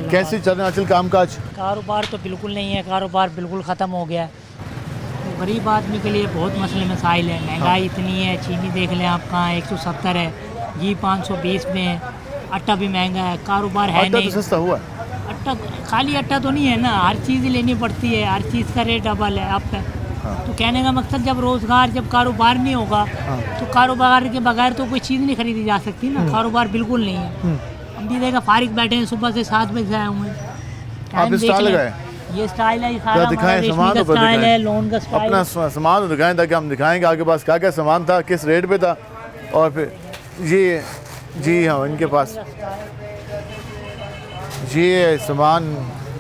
A: कैसे चल रहे हैं आजकल काम काज?
L: कारोबार तो बिल्कुल नहीं है, कारोबार बिल्कुल ख़त्म हो गया है। तो गरीब आदमी के लिए बहुत मसले मसाइल है। महंगाई इतनी है, चीनी देख लें आप कहाँ 170 है, घी 520 में है, आटा भी महंगा है, कारोबार है नहीं।
A: तो सस्ता हुआ?
L: आटा खाली आटा तो नहीं है ना, हर चीज़ लेनी पड़ती है, हर चीज़ का रेट डबल है अब तक। तो कहने का मकसद जब रोज़गार, जब कारोबार नहीं होगा तो कारोबार के बगैर तो कोई चीज़ नहीं खरीदी जा सकती ना। कारोबार बिल्कुल नहीं है। हम भी देखा फारिग बैठे हैं, सुबह से 7 बजे आए हुए हैं।
A: आप स्टाइल लगाए?
L: ये स्टाइल है, सारा
A: दिखाएं सामान, तो
L: स्टाइल है, लोन का स्टाइल।
A: अपना सामान तो दिखाएं ताकि हम दिखाएंगे आपके पास क्या क्या सामान था, किस रेट पे था। और फिर ये जी हाँ, इनके पास ये सामान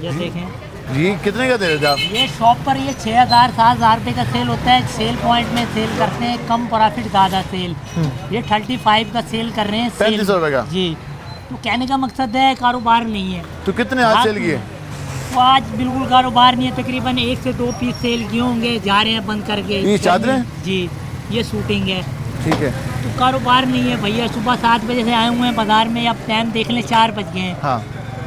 L: ये देखें
A: जी कितने का दे रहे थे आप?
L: ये शॉप पर ये 6000 7000 रुपये का सेल होता है। सेल पॉइंट में सेल करते हैं, कम प्रॉफिट ज़्यादा सेल। ये 35 का सेल कर रहे हैं,
A: 35 रुपये का
L: जी। तो कहने का मकसद है कारोबार नहीं है।
A: तो कितने आज सेल किए?
L: तो आज बिल्कुल कारोबार नहीं है, तकरीबन 1 से 2 पीस सेल किए होंगे, जा रहे हैं बंद करके।
A: ये चादरें?
L: जी, ये शूटिंग है।
A: ठीक है।
L: तो कारोबार नहीं है भैया। सुबह 7 बजे से आए हुए हैं बाज़ार में, अब टाइम देख लें 4 बज गए हैं।
A: हाँ।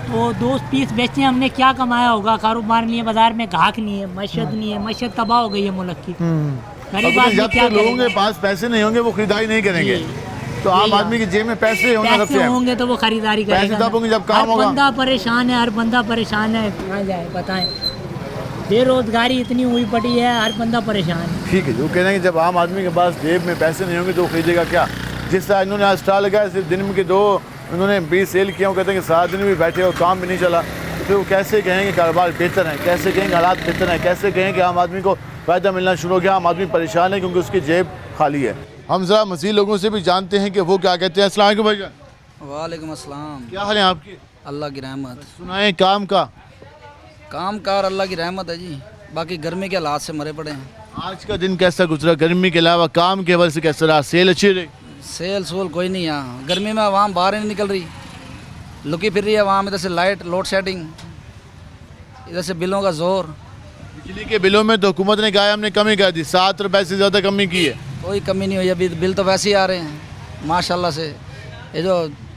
L: तो 2 पीस बेचते हैं, हमने क्या कमाया होगा? कारोबार नहीं है, बाजार में ग्राहक नहीं है, मशहद नहीं है, मशहद तबाह हो गई है मुल्क की। गरीब आदमी
A: जब
L: क्या
A: तक लोगों के पास पैसे नहीं होंगे वो खरीदारी नहीं करेंगे। तो आम आदमी की जेब में पैसे होना सबसे
L: पैसे होंगे तो वो खरीदारी करेगा।
A: पैसे तब होंगे जब काम होगा।
L: हर बंदा परेशान है, हर बंदा परेशान है, कहाँ जाए बताएं। बेरोजगारी इतनी हुई पड़ी है, हर बंदा परेशान है।
A: ठीक है, जो कह रहे हैं कि जब आम आदमी के पास जेब में पैसे नहीं होंगे तो वो खरीदेगा क्या? जिस तरह इन्होंने आज स्टाल लगाया, सिर्फ दिन में के 2 उन्होंने 20 सेल किया, वो कहते हैं कि 7 दिन भी बैठे और काम भी नहीं चला। तो फिर वो कैसे कहेंगे कारोबार बेहतर है, कैसे कहेंगे हालात बेहतर हैं, कैसे कहें कि आम आदमी को फ़ायदा मिलना शुरू हो गया? आम आदमी परेशान है क्योंकि उसकी जेब खाली है। हम ज़रा मज़ीद लोगों से भी जानते हैं कि वो क्या कहते हैं। अस्सलाम वालेकुम भाईजान।
M: वालेकुम अस्सलाम।
A: क्या हाल है आपकी?
M: अल्लाह की रहमत।
A: सुनाएं काम का।
M: काम कार अल्लाह की रहमत है जी, बाकी गर्मी के हालात से मरे पड़े हैं।
A: आज का दिन कैसा गुजरा? गर्मी के अलावा काम के हवाले से कैसा रहा? सेल अच्छी रही?
M: सेल सोल कोई नहीं यहाँ, गर्मी में आवाम बाहर ही नहीं निकल रही, लुकी फिर रही है आवाम। इधर से लाइट लोड शेडिंग, इधर से बिलों का जोर।
A: बिजली के बिलों में तो हुकूमत ने कहा है हमने कमी कर दी, 7 रुपए से ज़्यादा कमी की है।
M: कोई कमी नहीं हुई अभी, बिल तो वैसे ही आ रहे हैं माशाल्लाह से। ये जो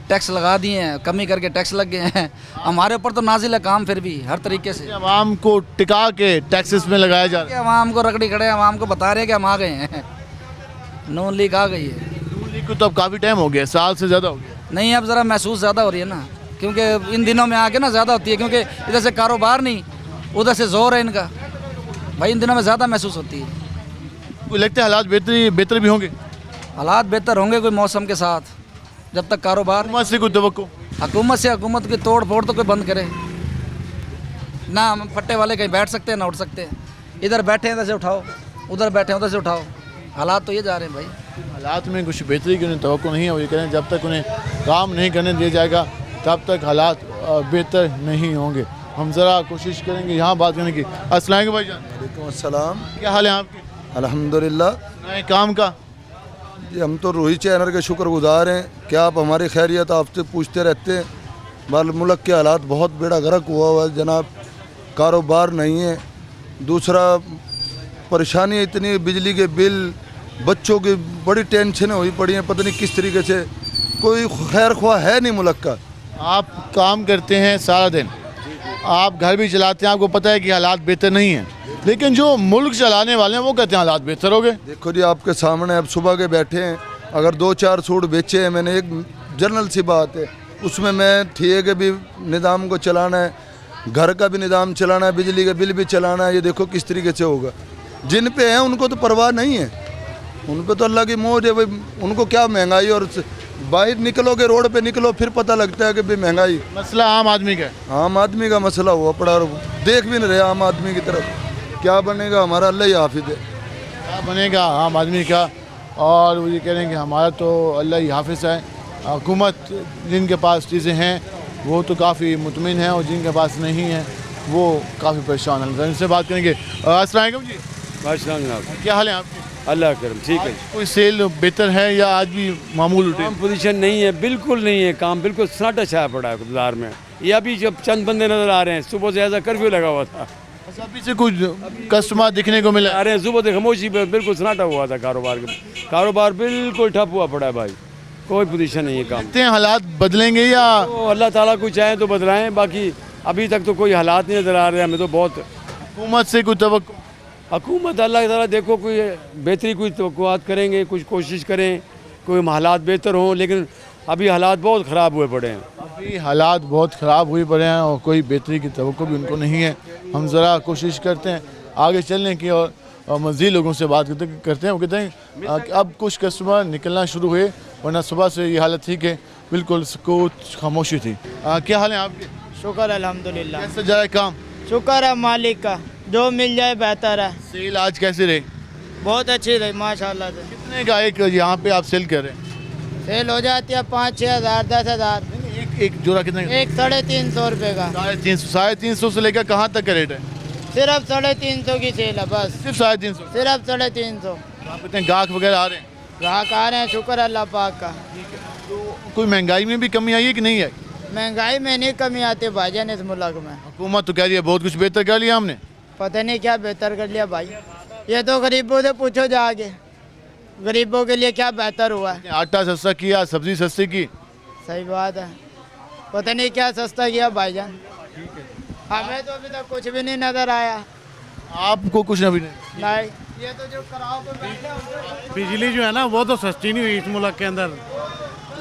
M: टैक्स लगा दिए हैं, कमी करके टैक्स लग गए हैं, हमारे ऊपर तो नाजिल है काम फिर भी हर तरीके से।
A: आवाम को टिका के टैक्सेस में लगाया जा रहा है।
M: आवाम को रगड़ी खड़े हैं, आवाम को बता रहे हैं कि हम आ गए हैं, नून लीग आ गई है।
A: नून लीग को तो अब काफ़ी टाइम हो गया, साल से ज़्यादा हो गया।
M: नहीं अब ज़रा महसूस ज़्यादा हो रही है ना, क्योंकि इन दिनों में आके ना ज़्यादा होती है, क्योंकि इधर से कारोबार नहीं, उधर से जोर है इनका, भाई इन दिनों में ज़्यादा महसूस होती है।
A: कोई लगता है हालात बेहतर भी होंगे?
M: हालात बेहतर होंगे कोई मौसम के साथ, जब तक कारोबार।
A: हुकूमत से कोई तवक्को?
M: हुकूमत की तोड़ फोड़ तो कोई बंद करे ना, हम फट्टे वाले कहीं बैठ सकते हैं ना उठ सकते हैं, इधर बैठे हैं इधर से उठाओ, उधर बैठे हैं उधर से उठाओ, हालात तो ये जा रहे हैं भाई।
A: हालात में कुछ बेहतरी की उन्हें तवक्को नहीं है, वो ये कह रहे हैं जब तक उन्हें काम नहीं करने दिया जाएगा तब तक हालात बेहतर नहीं होंगे। हम ज़रा कोशिश करेंगे यहाँ बात करने की। अस्सलाम वालेकुम भाईजान।
N: वालेकुम अस्सलाम।
A: क्या हाल है आपके?
N: अल्हम्दुलिल्लाह।
A: नए काम का?
N: जी हम तो रोहित चैनल के शुक्रगुजार हैं, क्या आप हमारी खैरियत आपसे पूछते रहते हैं। बाल मुल्क के हालात बहुत बेड़ा गर्क हुआ है जनाब, कारोबार नहीं है, दूसरा परेशानी इतनी, बिजली के बिल, बच्चों की बड़ी टेंशन हुई पड़ी हैं, पता नहीं किस तरीके से, कोई खैर ख्वाह है नहीं मुल्क का।
A: आप काम करते हैं सारा दिन, आप घर भी चलाते हैं, आपको पता है कि हालात बेहतर नहीं हैं, लेकिन जो मुल्क चलाने वाले हैं वो कहते हैं हालात बेहतर हो गए।
N: देखो जी आपके सामने अब सुबह के बैठे हैं, अगर 2-4 सूट बेचे हैं मैंने, एक जनरल सी बात है, उसमें मैं ठीक है भी निज़ाम को चलाना है, घर का भी निज़ाम चलाना है, बिजली का बिल भी चलाना है, ये देखो किस तरीके से होगा। जिन पे हैं उनको तो परवाह नहीं है, उन पे तो अल्लाह की मौज है भाई, उनको क्या महंगाई, और बाहर निकलोगे रोड पे निकलो फिर पता लगता है कि भाई महंगाई।
A: मसला आम आदमी का है,
N: आम आदमी का मसला हुआ पड़ा, और देख भी नहीं रहे आम आदमी की तरफ, क्या बनेगा हमारा अल्लाह ही हाफिज है।
A: क्या बनेगा आम आदमी का, और वो ये कह रहे हैं कि हमारा तो अल्लाह ही हाफिज है। हुकूमत जिनके पास चीज़ें हैं वो तो काफ़ी मुतमिन हैं, और जिनके पास नहीं है वो काफ़ी परेशान हैं। इनसे बात करेंगे। अस्सलाम वालेकुम जी।
O: जनाब
A: क्या हाल है आपके?
O: अल्लाह करम ठीक है।
A: कोई सेल बेहतर है या आज भी मामूल उठे?
O: काम पोजीशन नहीं है, बिल्कुल नहीं है, काम बिल्कुल सन्नाटा छाया पड़ा है बाजार में। ये अभी जब चंद बंदे नज़र आ रहे हैं, सुबह से ऐसा कर्फ्यू लगा हुआ था,
A: अभी से कुछ कस्टमर दिखने को मिला
O: आ रहे हैं, सुबह से खामोशी पे बिल्कुल सन्नाटा हुआ था, कारोबार बिल्कुल ठप हुआ पड़ा है भाई, कोई पोजीशन नहीं है काम।
A: देखते हैं हालात बदलेंगे या
O: तो अल्लाह ताला कुछ चाहे तो बदलाएं, बाकी अभी तक तो कोई हालात नहीं नज़र आ रहे हमें तो। बहुत
A: हुकूमत से कोई तवक्को?
O: हुकूमत अल्लाह ताला देखो कोई बेहतरी, कोई तवक्कुआत करेंगे, कुछ कोशिश करें कोई हालात बेहतर हों, लेकिन अभी हालात बहुत ख़राब हुए पड़े हैं।
A: अभी हालात बहुत ख़राब हुए पड़े हैं और कोई बेहतरी की तवक्को भी उनको नहीं है। हम ज़रा कोशिश करते हैं आगे चलने की और मज़ीद लोगों से बात करते हैं। वो कहते हैं कि अब कुछ कस्टमर निकलना शुरू हुए, वरना सुबह से ये हालत थी कि बिल्कुल सुकूत खामोशी थी। क्या हाल है आपके?
P: शुक्र अल्हम्दुलिल्लाह।
A: कैसे जा रहा है काम?
P: शुक्र है मालिक का, जो मिल जाए बेहतर है।
A: सेल आज कैसे रही?
P: बहुत अच्छी रही माशाल्लाह से।
A: कितने का एक यहाँ पे आप सेल कर रहे हैं?
P: सेल हो जाती है 5-6 हज़ार 10 हज़ार।
A: एक जोड़ा कितने का?
P: एक 350 रुपये का।
A: 350 से लेकर कहाँ तक का रेट है?
P: सिर्फ 350 की सेल है बस।
A: सिर्फ 350?
P: सिर्फ 350।
A: आप कहते हैं गाहक वगैरह आ रहे हैं?
P: ग्राहक आ रहे हैं, शुक्र अल्लाह पाक का।
A: तो कोई महंगाई में भी कमी आई है कि नहीं आई?
P: महंगाई में नहीं कमी आती भाईजान इस मुल्क में।
A: हुकूमत तो कह रही है बहुत कुछ बेहतर कर लिया हमने।
P: पता नहीं क्या बेहतर कर लिया भाई, ये तो गरीबों से पूछो जाके, गरीबों के लिए क्या बेहतर हुआ है।
A: आटा सस्ता किया, सब्जी सस्ती की।
P: सही बात है, पता नहीं क्या सस्ता किया भाईजान, हमें तो अभी तक कुछ भी नहीं नजर आया।
A: आपको कुछ अभी नहीं?
P: ये तो जो कराओ पे बैठे हैं।
C: बिजली जो है ना वो तो सस्ती नहीं हुई इस मुल्क के अंदर।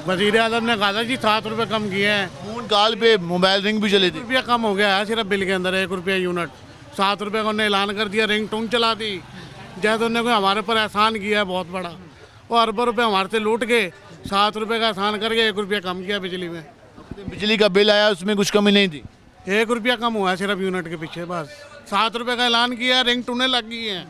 C: वज़ीर आज़म ने कहा था जी 7 रुपये कम किए हैं।
A: फोन कॉल पे मोबाइल रिंग भी चली थी।
C: रुपया कम हो गया है सिर्फ बिल के अंदर, 1 रुपया यूनिट। 7 रुपये का उन्होंने ऐलान कर दिया, रिंग टोन चला दी, जैसे उन्होंने कोई हमारे पर एहसान किया है बहुत बड़ा। और अरबों रुपये हमारे से लूट के 7 रुपये का एहसान करके 1 रुपया कम किया बिजली में।
A: बिजली का बिल आया उसमें कुछ कमी नहीं थी?
C: 1 रुपया कम हुआ है सिर्फ यूनिट के पीछे बस। 7 रुपये का ऐलान किया, रिंग टूने लग गई हैं,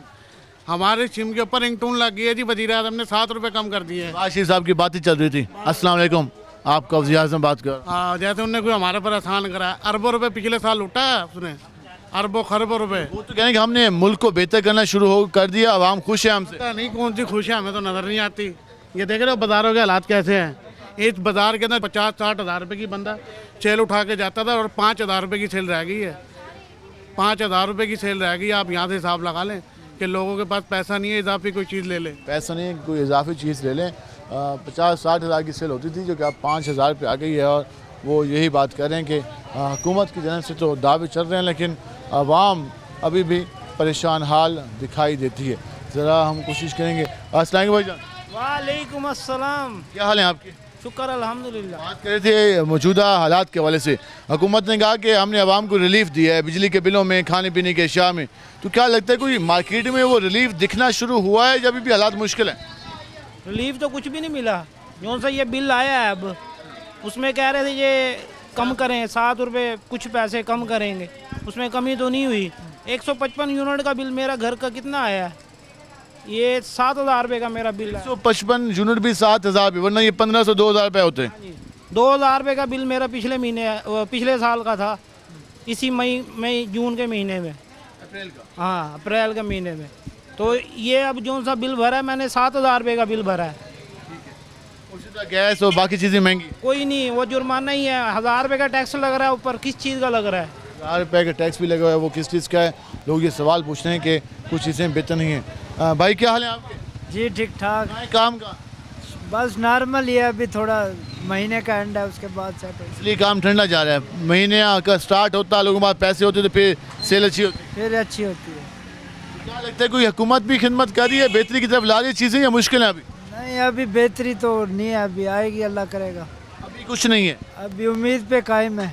C: हमारे सिम के ऊपर रिंग टून लग गई है जी। वज़ीर आज़म ने 7 रुपये कम कर दिए हैं।
A: बादशाह साहब की बातें चल रही थी। अस्सलाम वालेकुम, आपका वज़ीर आज़म बात कर।
C: हाँ, जैसे उनने कोई हमारे पर एहसान करा है, अरबों रुपये पिछले साल लूटा है उसने,
Q: अरबों खरबों रुपए।
A: वो तो कहेंगे हमने मुल्क को बेहतर करना शुरू हो कर दिया, आवाम खुश है हमसे।
Q: पता नहीं कौन सी खुशियाँ हमें तो नज़र नहीं आती। ये देख रहे हो बाज़ारों के हालात कैसे हैं। इस बाज़ार के अंदर 50-60 हज़ार रुपये की बंदा सेल उठा के जाता था और 5,000 रुपये की सेल रह गई है। 5,000 रुपये की सेल रह गई है। आप यहाँ से हिसाब लगा लें कि लोगों के पास पैसा नहीं है इजाफी कोई चीज़ ले लें।
A: पैसा नहीं है कोई इजाफी चीज़ ले लें। 50-60 हज़ार की सेल होती थी जो कि अब 5,000 पे आ गई है। और वो यही बात कर रहे हैं कि हुकूमत की जानब से तो दावे चल रहे हैं लेकिन आवाम अभी भी परेशान हाल दिखाई देती है। ज़रा हम कोशिश करेंगे। अस्सलाम भाईजान।
C: वालेकुम अस्सलाम।
A: क्या हाल है आपके?
C: शुक्र अल्हम्दुलिल्लाह।
A: बात कर रहे थे मौजूदा हालात के हवाले से। हुकूमत ने कहा कि हमने आवाम को रिलीफ दिया है बिजली के बिलों में, खाने पीने के अशिया में। तो क्या लगता है कोई मार्केट में वो रिलीफ दिखना शुरू हुआ है या अभी भी हालात मुश्किल है?
C: रिलीफ तो कुछ भी नहीं मिला। जो सा ये बिल आया है अब उसमें कह रहे थे ये कम करें, 7 रुपये कुछ पैसे कम करेंगे, उसमें कमी तो नहीं हुई। 155 यूनिट का बिल मेरा घर का कितना आया है? ये 7,000 रुपये का मेरा बिल है।
A: 155 यूनिट भी 7,000 रुपये, वरना ये 1,500-2,000 रुपये होते हैं।
C: 2,000 रुपये का बिल मेरा पिछले साल का था, इसी मई जून के महीने में,
A: अप्रैल का।
C: हाँ अप्रैल के महीने में। तो ये अब जो सा बिल भरा है मैंने 7,000 रुपये का बिल भरा है।
A: उसी तरह गैस और बाकी चीज़ें महंगी।
C: कोई नहीं, वो जुर्माना ही है। 1,000 रुपये का टैक्स लग रहा है ऊपर। किस चीज़ का लग रहा है?
A: 1,000 रुपये का टैक्स भी लगा हुआ है, वो किस चीज़ का है? लोग ये सवाल पूछ रहे हैं कि कुछ चीज़ें बेहतर नहीं हैं। भाई क्या हाल है आपके?
P: जी ठीक ठाक।
A: काम का
P: बस नॉर्मल ही है, अभी थोड़ा महीने का एंड है, उसके बाद सेट हो।
A: इसलिए काम ठंडा जा रहा है। महीने का स्टार्ट होता है, लोगों के पास पैसे होते तो फिर सेल अच्छी होती है।
P: फिर अच्छी होती है।
A: क्या लगता है कोई हुकूमत भी खिदमत कर रही है, बेहतरी की तरफ ला रही है चीज़ें या मुश्किल है अभी?
P: नहीं अभी बेहतरी तो नहीं है, अभी आएगी, अल्लाह करेगा।
A: अभी कुछ नहीं है,
P: अभी उम्मीद पे कायम है।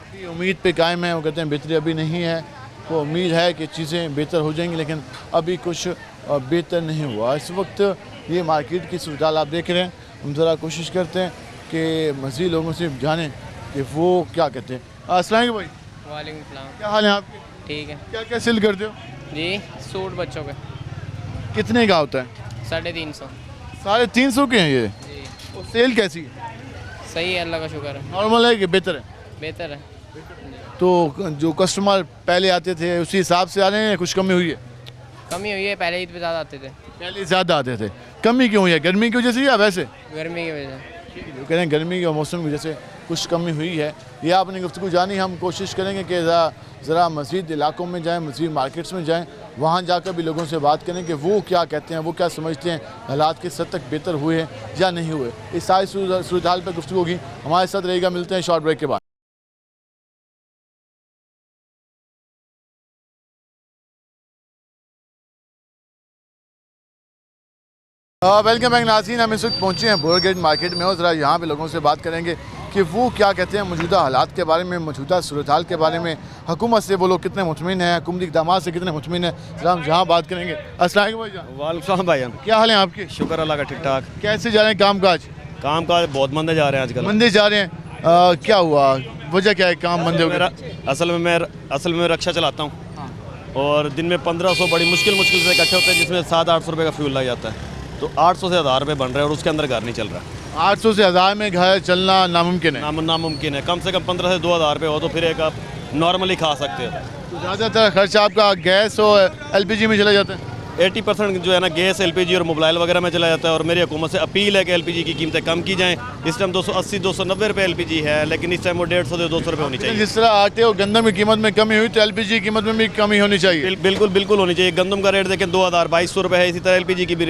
A: अभी उम्मीद पे कायम है। वो कहते हैं बेहतरी अभी नहीं है। वो उम्मीद है कि चीज़ें बेहतर हो जाएंगी लेकिन अभी कुछ बेहतर नहीं हुआ। इस वक्त ये मार्केट की सूरत आप देख रहे हैं। हम ज़रा कोशिश करते हैं कि मज़ीद लोगों से जानें कि वो क्या कहते हैं। अस्सलाम वालेकुम भाई।
R: वालेकुम सलाम।
A: क्या हाल है आपके?
R: ठीक है।
A: क्या क्या सेल करते हो?
R: जी सूट बच्चों के।
A: कितने का होता है?
R: 350।
A: 350 के हैं ये?
R: जी।
A: और सेल कैसी है?
R: सही है, अल्लाह का शुक्र है।
A: नॉर्मल है कि बेहतर है?
R: बेहतर है।
A: तो जो कस्टमर पहले आते थे उसी हिसाब से आ रहे हैं या कुछ कमी हुई है?
R: कमी हुई है, पहले ईद पे ज़्यादा आते थे।
A: पहले ज़्यादा आते थे। कमी क्यों हुई है? गर्मी की वजह से या वैसे?
R: गर्मी की वजह से।
A: वो कह रहे हैं गर्मी के मौसम की वजह से कुछ कमी हुई है। ये आपने गुफ्तगू जानी। हम कोशिश करेंगे कि ज़रा मज़ीद इलाकों में जाएँ, मज़ीद मार्केट्स में जाएँ, वहाँ जाकर भी लोगों से बात करें कि वो क्या कहते हैं, वो क्या समझते हैं, हालात किस हद तक बेहतर हुए हैं या नहीं हुए। इस सारी सूरत हाल पर गुफ्तगू होगी। हमारे साथ रहेगा। मिलते हैं शॉर्ट ब्रेक के बाद। वेलकम बैक नाज़रीन। हम इस वक्त पहुँचे हैं बोरगेट मार्केट में और ज़रा यहाँ पे लोगों से बात करेंगे कि वो क्या कहते हैं मौजूदा हालात के बारे में, मौजूदा सूरत हाल के बारे में। हुकूमत से वो लोग कितने मुतमिन हैं, हुकूमती इक़दामात से कितने मुतमिन हैं, ज़रा हम जहाँ बात करेंगे। अस्सलाम वालेकुम।
S: वालेकुम भाईजान।
A: क्या हाल है आपके?
S: शुक्र अल्लाह का, ठीक ठाक।
A: कैसे जा रहे हैं काम काज?
S: काम काज बहुत मंदे जा रहे हैं आजकल।
A: मंदे जा रहे हैं? क्या हुआ, वजह क्या है काम मंदे हो गए?
S: असल में रक्षा चलाता हूँ और दिन में 1500 बड़ी मुश्किल से इकट्ठे होते हैं, जिसमें 700-800 रुपये का फ्यूल लग जाता है। तो 800 से 1000 रुपये बन रहे हैं और उसके अंदर घर नहीं चल रहा।
A: 800 से 1000 में घर चलना नामुमकिन है?
S: नामुमकिन है। कम से कम 15 से 2000 रुपये हो तो फिर एक आप नॉर्मली खा सकते हो।
A: तो ज़्यादातर खर्चा आपका गैस और LPG में चला जाता है?
S: 80% जो है ना गैस, LPG और मोबाइल वगैरह में चला जाता है। और मेरी हुकूमत से अपील है कि LPG की कीमतें कम की जाएँ। इस टाइम 280-290 रुपये LPG है, लेकिन इस टाइम वो 150 से 200 रुपये होनी चाहिए।
A: जिस तरह आटे और गंदम की कीमत में कमी हुई तो LPG की कीमत में भी कमी होनी चाहिए।
S: बिल्कुल होनी चाहिए। गंदम का रेट देखें 2200 रुपये है, इसी तरह LPG की भी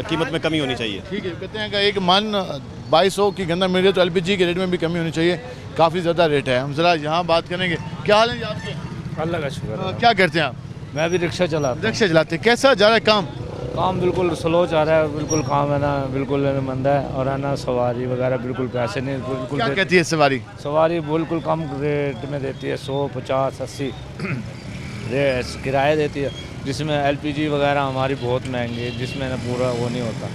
S: कीमत में कमी होनी चाहिए।
A: ठीक है, कहते हैं कि एक मन 2200 की गंदम मिल रही है तो LPG के रेट में भी कमी होनी चाहिए। काफ़ी ज़्यादा रेट है। हम ज़रा यहाँ बात करेंगे। क्या हाल है आपके?
T: अल्लाह का शुक्र।
A: क्या करते हैं आप?
T: मैं भी रिक्शा चलाता।
A: रिक्शा चलाते हैं। कैसा जा रहा है काम?
T: काम बिल्कुल स्लो जा रहा है। बिल्कुल काम है ना, बिल्कुल मंदा है। और है ना सवारी वगैरह बिल्कुल पैसे नहीं, बिल्कुल।
A: क्या कहती है सवारी?
T: सवारी बिल्कुल कम रेट में देती है, 100, 50, 80 किराया देती है, जिसमें LPG वगैरह हमारी बहुत महंगी है, जिसमें ना पूरा वो नहीं होता।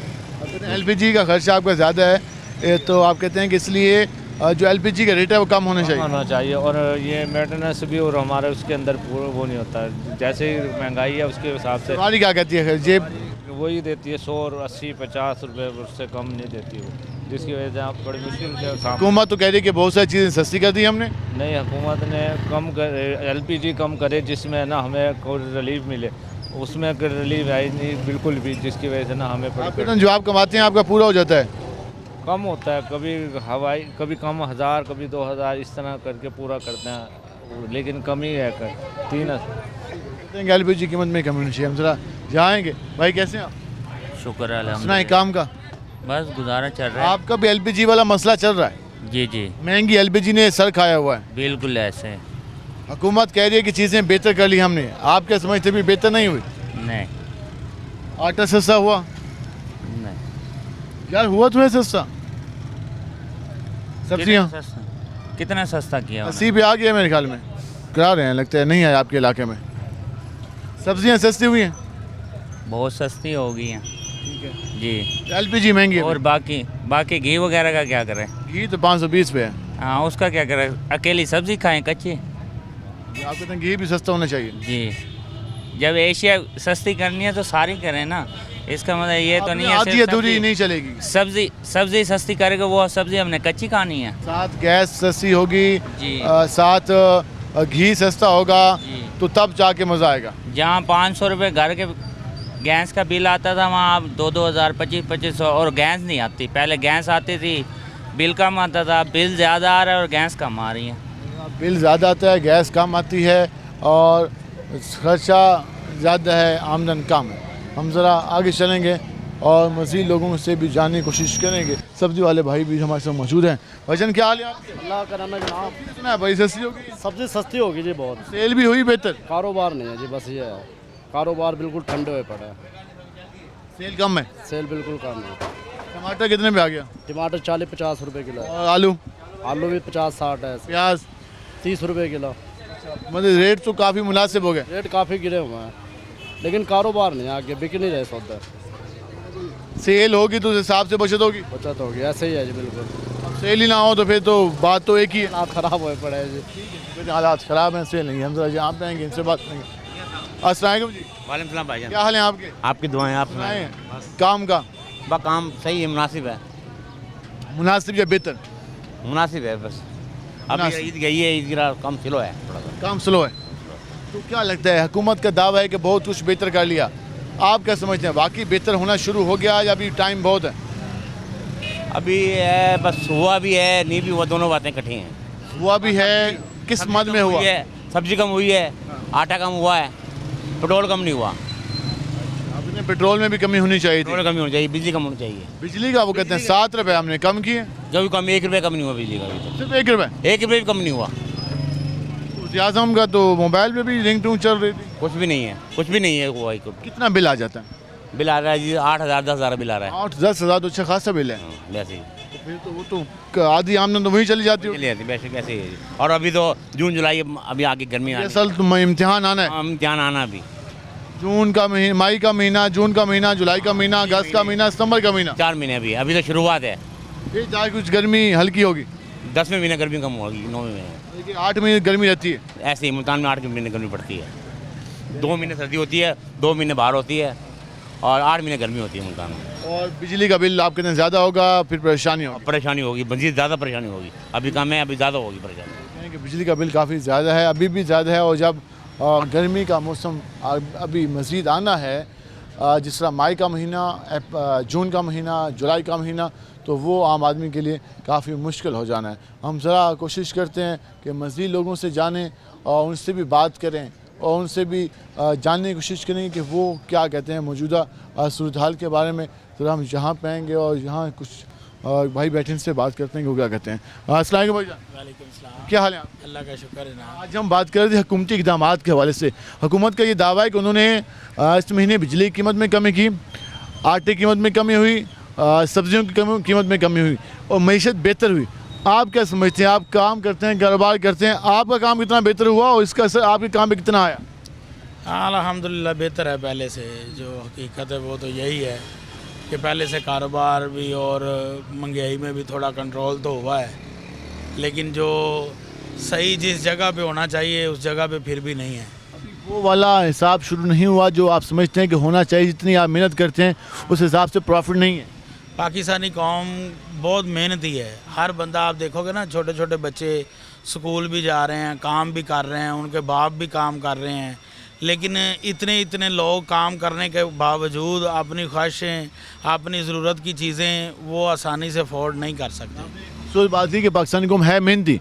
A: LPG का खर्चा आपका ज़्यादा है तो आप कहते हैं कि इसलिए जो LPG का रेट है वो कम होना चाहिए।
T: और ये मेंटेनेंस भी और हमारे उसके अंदर पूरा वो नहीं होता। जैसे ही महंगाई है उसके हिसाब से।
A: सवारी क्या कहती है? जेब
T: वही देती है 100 और 80, 50 रुपये, उससे कम नहीं देती वो, जिसकी वजह से आप बड़ी मुश्किल से सामना।
A: हुकूमत तो कह रही है कि बहुत सारी चीज़ें सस्ती कर दी हमने।
T: नहीं, हुकूमत ने कम कर LPG कम करे जिसमें ना हमें कोई रिलीफ मिले, उसमें रिलीफ आई नहीं बिल्कुल भी, जिसकी वजह से ना हमें
A: आप इतना जो आप कमाते हैं आपका पूरा हो जाता है?
T: कम होता है, कभी हवाई कभी कम 1000 कभी 2000 इस तरह करके पूरा करते हैं, लेकिन कमी है 3
A: LPG कीमत में कमी होनी चाहिए। हम जरा जाएंगे। भाई कैसे हैं आप?
U: शुक्र है
A: सुना है काम का?
U: बस गुजारा चल रहा है।
A: आपका भी LPG वाला मसला चल रहा है?
U: जी जी,
A: महंगी LPG ने सर खाया हुआ है।
U: बिल्कुल ऐसे।
A: हुकूमत कह रही है कि चीज़ें बेहतर कर ली हमने, आप क्या समझते भी बेहतर नहीं हुई?
U: नहीं।
A: आटा सस्ता हुआ?
U: नहीं
A: यार, हुआ तो है सस्ता। सब्जियाँ
U: कितना सस्ता किया?
A: 80 पे आ गया मेरे ख्याल में, करा रहे हैं, लगता है नहीं है आपके इलाके में। सब्जियाँ सस्ती हुई हैं?
U: बहुत सस्ती हो गई हैं।
A: ठीक है
U: जी।
A: LPG महंगी है।
U: और बाकी घी वगैरह का क्या करें?
A: घी तो 520 पे है।
U: हाँ, उसका क्या करें? अकेली सब्जी खाएं कच्ची?
A: आप कहते हैं घी भी सस्ता होना चाहिए।
U: जी, जब एशिया सस्ती करनी है तो सारी करें ना, इसका मतलब ये तो नहीं है
A: आधी अधूरी नहीं चलेगी।
U: सब्जी सस्ती करेगा, वो सब्जी हमने कच्ची खानी है।
A: साथ गैस सस्ती होगी
U: जी,
A: साथ घी सस्ता होगा तो तब जाके मज़ा आएगा।
U: जहाँ 500 रुपये घर के गैस का बिल आता था, वहाँ अब 2-2 हज़ार 2500 और गैस नहीं आती। पहले गैस आती थी, बिल कम आता था, बिल ज़्यादा आ रहा है और गैस कम आ रही है।
A: बिल ज़्यादा आता है, गैस कम आती है और खर्चा ज़्यादा है, आमदन कम है। हम ज़रा आगे चलेंगे और मज़ीद लोगों से भी जानने की कोशिश करेंगे। सब्ज़ी वाले भाई भी हमारे साथ मौजूद हैं। भाईजान क्या हाल है आपके?
V: अल्लाह का रहना जनाब।
A: सुना है भाई सस्ती होगी?
V: सब्जी सस्ती होगी जी बहुत।
A: सेल भी हुई बेहतर?
V: कारोबार नहीं है जी, बस ये है, कारोबार बिल्कुल ठंडे हुए पड़ा है।
A: सेल कम है?
V: सेल बिल्कुल कम है।
A: टमाटर कितने पे आ गया?
V: टमाटर 40-50 रुपए किलो।
A: और आलू?
V: आलू भी 50-60 है।
A: प्याज?
V: 30 रुपए किलो।
A: मतलब रेट तो काफ़ी मुनासिब हो गए।
V: रेट काफ़ी गिरे हुए हैं, लेकिन कारोबार नहीं, आगे बिक नहीं रहे सौदा।
A: सेल होगी तो उस हिसाब से बचत होगी?
V: बचत होगी, ऐसे ही है जी बिल्कुल।
A: सेल ही ना हो तो फिर तो बात तो एक ही है।
V: हालात ख़राब हुए पड़े हैं जी।
A: हालात ख़राब हैं, सेल नहीं है। हम जरा यहाँ पे आएंगे, इनसे बात करेंगे। अस्सलाम वालेकुम जी।
W: वालेकुम सलाम भाईजान।
A: क्या हाल है आपके?
W: आपकी दुआएं, आप
A: सुनाएं। काम का?
W: काम सही है, मुनासिब है।
A: मुनासिब या बेहतर?
W: मुनासिब है बस। अभी ईद गई है, ईद गिरा काम स्लो है, थोड़ा सा
A: काम स्लो है। तो क्या लगता है, हुकूमत का दावा है कि बहुत कुछ बेहतर कर लिया, आप क्या समझते हैं, वाकई बेहतर होना शुरू हो गया या अभी टाइम बहुत है?
W: अभी है, बस हुआ भी है, नहीं भी हुआ, दोनों बातें इकट्ठी हैं।
A: हुआ भी है, किस मद में हुआ
W: है? सब्जी कम हुई है, आटा कम हुआ है, पेट्रोल कम नहीं हुआ।
A: आपने पेट्रोल में भी कमी होनी चाहिए थी।
W: पेट्रोल कमी होनी चाहिए, बिजली कम होनी चाहिए।
A: बिजली का वो कहते हैं 7 रुपये हमने कम किए।
W: जो भी कम, 1 रुपये कम नहीं हुआ बिजली का।
A: सिर्फ 1 रुपये?
W: 1 रुपये भी कम नहीं हुआ।
A: आज़म का तो मोबाइल पे भी रिंगटोन चल रही थी।
W: कुछ भी नहीं है, कुछ भी नहीं है। हुआ
A: कितना बिल आ जाता है?
W: बिल आ रहा है जी 8,000-10,000 बिल आ रहा है।
A: 8-10 हज़ार तो अच्छा खासा बिल है।
W: वैसे ही
A: फिर तो वो तो आधी आमदन तो वहीं चली जाती है।
W: चली जाती वैसे कैसे ही है। और अभी तो जून जुलाई, अभी आगे गर्मी आनी है।
A: असल तो इम्तिहान आना है।
W: इम्तिहान आना अभी
A: जून का महीना, मई का महीना, जून का महीना, जुलाई का महीना, अगस्त का महीना, सितंबर का महीना,
W: 4 महीने अभी तो शुरुआत है।
A: फिर जाके कुछ गर्मी हल्की होगी।
W: 10वें महीने गर्मी कम होगी, 9वें महीने।
A: 8 महीने गर्मी रहती है।
W: ऐसे ही मुल्तान में 8 महीने गर्मी पड़ती है। 2 महीने सर्दी होती है, 2 महीने बाहर होती है और 8 महीने गर्मी होती है मुल्तान में।
A: और बिजली का बिल आपके दिन ज़्यादा होगा, फिर परेशानी होगी।
W: परेशानी होगी, मज़ीद ज़्यादा परेशानी होगी। अभी कम है, अभी ज़्यादा होगी परेशानी।
A: कि बिजली का बिल काफ़ी ज़्यादा है, अभी भी ज़्यादा है। और जब गर्मी का मौसम अभी मज़ीद आना है, जिस तरह मई का महीना, जून का महीना, जुलाई का महीना, तो वो आम आदमी के लिए काफ़ी मुश्किल हो जाना है। हम ज़रा कोशिश करते हैं कि मज़ीद लोगों से जानें और उनसे भी बात करें और उनसे भी जानने की कोशिश करें कि वो क्या कहते हैं मौजूदा सूरत हाल के बारे में। तो हम यहाँ पे आएँगे और यहाँ कुछ भाई बैठे इनसे बात करते हैं कि वो क्या कहते हैं। अस्सलाम वालेकुम भाईजान।
X: वालेकुम सलाम।
A: क्या हाल है आप?
X: अल्लाह का शुक्र है ना।
A: आज हम बात कर रहे थे हुकूमती इक़दामात के हवाले से। हुकूमत का ये दावा है कि उन्होंने इस महीने बिजली की कीमत में कमी की, आटे की कीमत में कमी हुई, सब्जियों की कीमत में कमी हुई और मईशत बेहतर हुई। आप क्या समझते हैं? आप काम करते हैं, कारोबार करते हैं, आपका काम कितना बेहतर हुआ और इसका असर आपके काम पे कितना आया?
X: अल्हम्दुलिल्लाह बेहतर है पहले से। जो हकीकत है वो तो यही है कि पहले से कारोबार भी और महंगाई में भी थोड़ा कंट्रोल तो हुआ है, लेकिन जो सही जिस जगह पे होना चाहिए उस जगह पे फिर भी नहीं है।
A: वो वाला हिसाब शुरू नहीं हुआ जो आप समझते हैं कि होना चाहिए। जितनी आप मेहनत करते हैं उस हिसाब से प्रॉफिट नहीं है।
X: पाकिस्तानी कौम बहुत मेहनती है। हर बंदा आप देखोगे ना, छोटे छोटे बच्चे स्कूल भी जा रहे हैं, काम भी कर रहे हैं, उनके बाप भी काम कर रहे हैं, लेकिन इतने इतने लोग काम करने के बावजूद अपनी ख्वाहिशें, अपनी ज़रूरत की चीज़ें वो आसानी से अफोर्ड नहीं कर सकते।
A: तो बात थी कि पाकिस्तानी कौम है मेहनती,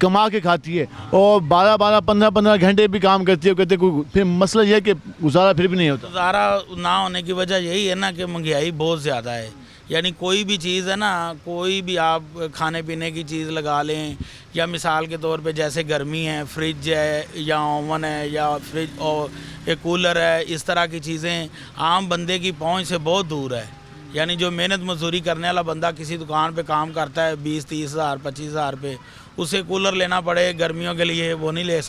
A: कमा के खाती है और 12-12, 15-15 घंटे भी काम करती है। कहते कोई फिर मसला यह है कि गुजारा फिर भी नहीं होता।
X: गुजारा ना होने की वजह यही है ना कि महंगाई बहुत ज़्यादा है। यानी कोई भी चीज़ है ना, कोई भी आप खाने पीने की चीज़ लगा लें, या मिसाल के तौर पे जैसे गर्मी है, फ्रिज है या ओवन है या फ्रिज और एक कूलर है, इस तरह की चीज़ें आम बंदे की पहुंच से बहुत दूर है। यानी जो मेहनत मजदूरी करने वाला बंदा किसी दुकान पे काम करता है 20-30 हज़ार 25 हज़ार पे, उसे कूलर लेना पड़े गर्मियों के लिए, वो नहीं ले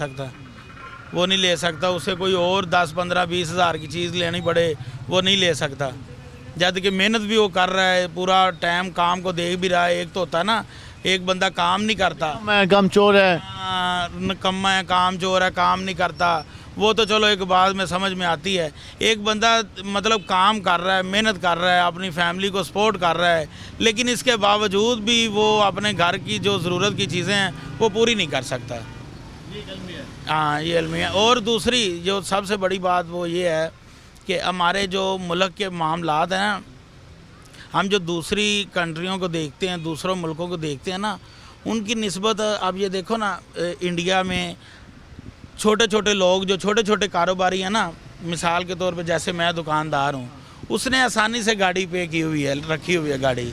X: सकता। उसे कोई और 10-15-20 हज़ार की चीज़ लेनी पड़े, वो नहीं ले सकता। जब कि मेहनत भी वो कर रहा है, पूरा टाइम काम को देख भी रहा है। एक तो होता है ना, एक बंदा काम नहीं करता,
A: काम चोर है,
X: नकम्मा है, काम चोर है, काम नहीं करता, वो तो चलो एक बात में समझ में आती है। एक बंदा मतलब काम कर रहा है, मेहनत कर रहा है, अपनी फैमिली को सपोर्ट कर रहा है, लेकिन इसके बावजूद भी वो अपने घर की जो ज़रूरत की चीज़ें हैं वो पूरी नहीं कर सकता। हाँ, ये अलमिया। और दूसरी जो सबसे बड़ी बात वो ये है कि हमारे जो मुल्क के मामलात हैं ना, हम जो दूसरी कंट्रियों को देखते हैं, दूसरों मुल्कों को देखते हैं ना, उनकी निस्बत अब ये देखो ना, इंडिया में छोटे छोटे लोग जो छोटे छोटे कारोबारी हैं ना, मिसाल के तौर पे जैसे मैं दुकानदार हूँ, उसने आसानी से गाड़ी पे की हुई है, रखी हुई है गाड़ी,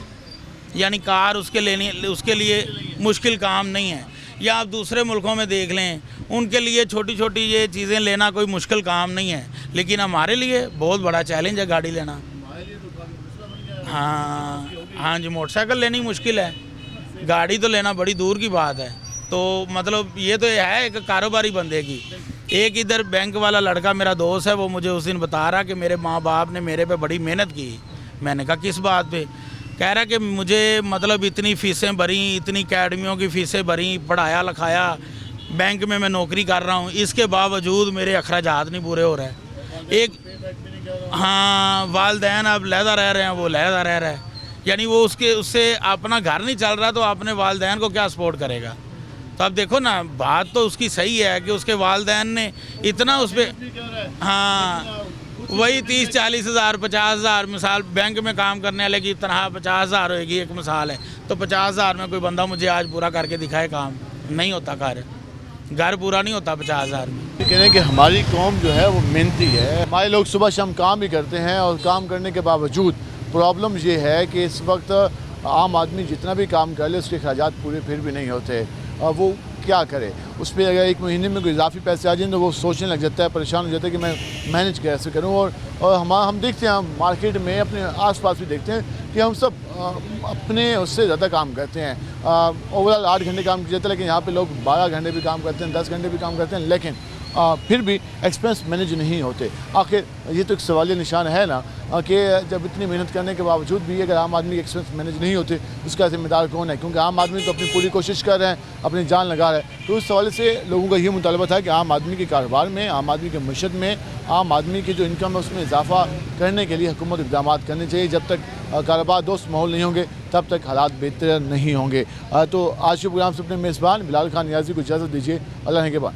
X: यानी कार उसके लिए मुश्किल काम नहीं है। या आप दूसरे मुल्कों में देख लें, उनके लिए छोटी छोटी ये चीज़ें लेना कोई मुश्किल काम नहीं है, लेकिन हमारे लिए बहुत बड़ा चैलेंज है गाड़ी लेना। हाँ जी, मोटरसाइकिल लेनी मुश्किल है, गाड़ी तो लेना बड़ी दूर की बात है। तो मतलब ये तो है एक कारोबारी बंदे की। एक इधर बैंक वाला लड़का मेरा दोस्त है, वो मुझे उस दिन बता रहा कि मेरे माँ बाप ने मेरे पे बड़ी मेहनत की। मैंने कहा किस बात पे? कह रहा कि मुझे मतलब इतनी फ़ीसें भरी, इतनी अकेडमियों की फ़ीसें भरी, पढ़ाया लिखाया, बैंक में मैं नौकरी कर रहा हूँ, इसके बावजूद मेरे अखराजात नहीं पूरे हो रहे। एक हाँ, वालदैन अब लहदा रह रहे हैं, वो लहदा रह रहा है, यानी वो उससे अपना घर नहीं चल रहा, तो अपने वालदैन को क्या सपोर्ट करेगा? तो अब देखो ना, बात तो उसकी सही है कि उसके वालदैन ने इतना उस पर, हाँ वही 30-40 हज़ार 50 हज़ार, मिसाल बैंक में काम करने वाले की तनख्वाह 50 हज़ार होगी, एक मिसाल है, तो 50 हज़ार में कोई बंदा मुझे आज पूरा करके दिखाए, काम नहीं होता, घर पूरा नहीं होता 50 हज़ार में।
A: कह रहे हैं कि हमारी कौम जो है वो मेहनती है। हमारे लोग सुबह शाम काम भी करते हैं और काम करने के बावजूद प्रॉब्लम ये है कि इस वक्त आम आदमी जितना भी काम कर ले उसके अखराजात पूरे फिर भी नहीं होते। वो क्या करे? उस पर अगर एक महीने में कोई इजाफी पैसे आ जाए तो वो सोचने लग जाता है, परेशान हो जाता है कि मैं मैनेज कैसे करूं। और हम देखते हैं, मार्केट में अपने आसपास भी देखते हैं कि हम सब अपने उससे ज़्यादा काम करते हैं। ओवरऑल 8 घंटे काम किया जाता है, लेकिन यहाँ पे लोग 12 घंटे भी काम करते हैं, 10 घंटे भी काम करते हैं, लेकिन फिर भी एक्सपेंस मैनेज नहीं होते। आखिर ये तो एक सवालिया निशान है ना कि जब इतनी मेहनत करने के बावजूद भी अगर आम आदमी के एक्सपेंस मैनेज नहीं होते, उसका जिम्मेदार कौन है? क्योंकि आम आदमी तो अपनी पूरी कोशिश कर रहे हैं, अपनी जान लगा रहे हैं। तो उस हवाले से लोगों का ये मुतालबा था कि आम आदमी के कारोबार में, आम आदमी के मशद में, आम आदमी की जो इनकम है उसमें इजाफा करने के लिए हुकूमत इक़दाम करने चाहिए। जब तक कारोबार दोस्त माहौल नहीं होंगे तब तक हालात बेहतर नहीं होंगे। तो आज के प्रोग्राम से अपने मेज़बान बिलाल खान नियाज़ी को इजाज़त दीजिए। अल्लाह के बाद।